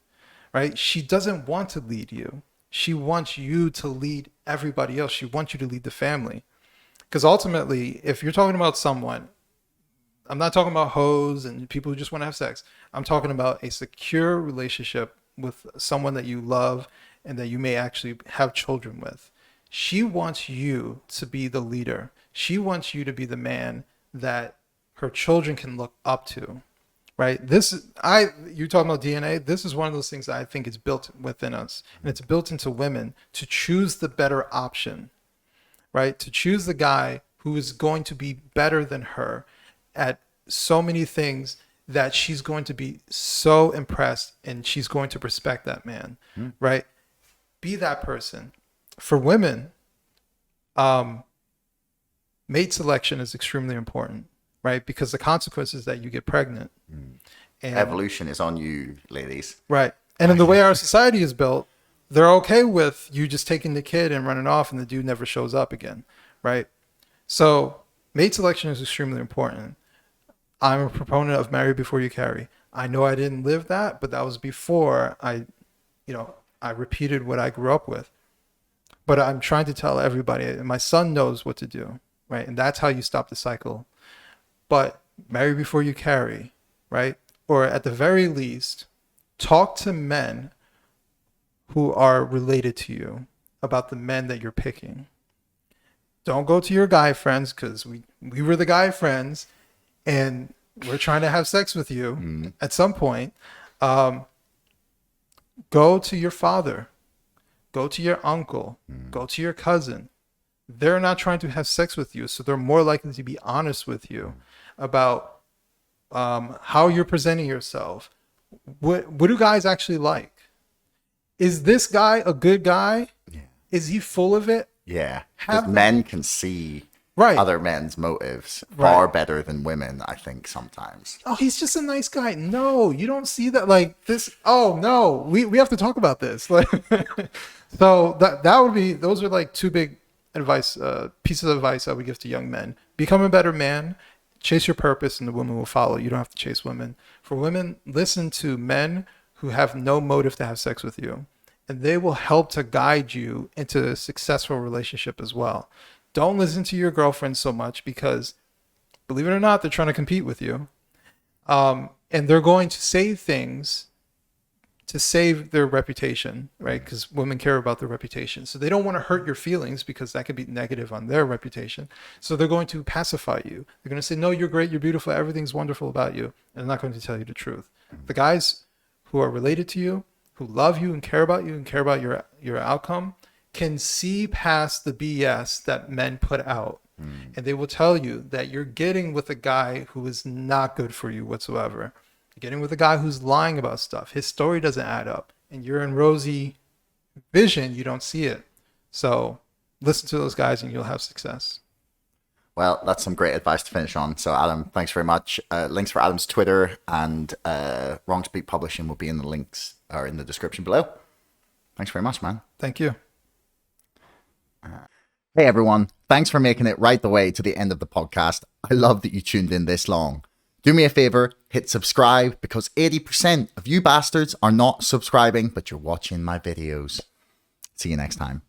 Speaker 3: right? She doesn't want to lead you. She wants you to lead everybody else. She wants you to lead the family. Because ultimately, if you're talking about someone, I'm not talking about hoes and people who just want to have sex. I'm talking about a secure relationship with someone that you love and that you may actually have children with. She wants you to be the leader. She wants you to be the man that her children can look up to, right? You're talking about DNA. This is one of those things that I think is built within us, and it's built into women to choose the better option, right? To choose the guy who is going to be better than her at so many things that she's going to be so impressed and she's going to respect that man, right? Be that person. For women, mate selection is extremely important, right? Because the consequence is that you get pregnant. And,
Speaker 2: Evolution is on you, ladies.
Speaker 3: right. And in the way our society is built, they're okay with you just taking the kid and running off and the dude never shows up again, right? So mate selection is extremely important. I'm a proponent of marry before you carry. I know I didn't live that, but that was before I repeated what I grew up with. But I'm trying to tell everybody, and my son knows what to do, right? And that's how you stop the cycle. But marry before you carry, right? Or at the very least, talk to men who are related to you about the men that you're picking. Don't go to your guy friends, because we were the guy friends and we're trying to have sex with you at some point. Go to your father, go to your uncle, go to your cousin. They're not trying to have sex with you, so they're more likely to be honest with you about how you're presenting yourself. What do guys actually like? Is this guy a good guy?
Speaker 2: Yeah.
Speaker 3: Is he full of it?
Speaker 2: Yeah. Because
Speaker 3: Have
Speaker 2: men can see
Speaker 3: Right.
Speaker 2: other men's motives
Speaker 3: Right.
Speaker 2: far better than women, I think, sometimes.
Speaker 3: Oh, he's just a nice guy. No, you don't see that. Like this. Oh no, we have to talk about this. Like, so that would be, those are like two big advice, pieces of advice I would give to young men. Become a better man, chase your purpose, and the woman will follow. You don't have to chase women. For women, listen to men who have no motive to have sex with you, and they will help to guide you into a successful relationship as well. Don't listen to your girlfriend so much, because believe it or not, they're trying to compete with you. And they're going to say things to save their reputation, right? Because women care about their reputation. So they don't want to hurt your feelings, because that could be negative on their reputation. So they're going to pacify you. They're going to say, no, you're great, you're beautiful, everything's wonderful about you. And they're not going to tell you the truth. The guys who are related to you, who love you and care about you and care about your outcome, can see past the BS that men put out. And they will tell you that you're getting with a guy who is not good for you whatsoever. You're getting with a guy who's lying about stuff. His story doesn't add up. And you're in rosy vision. You don't see it. So listen to those guys and you'll have success.
Speaker 2: Well, that's some great advice to finish on. So, Adam, thanks very much. Links for Adam's Twitter and Wrong to Speak Publishing will be in the links or in the description below. Thanks very much, man.
Speaker 3: Thank you.
Speaker 2: Hey, everyone. Thanks for making it right the way to the end of the podcast. I love that you tuned in this long. Do me a favor, hit subscribe, because 80% of you bastards are not subscribing, but you're watching my videos. See you next time.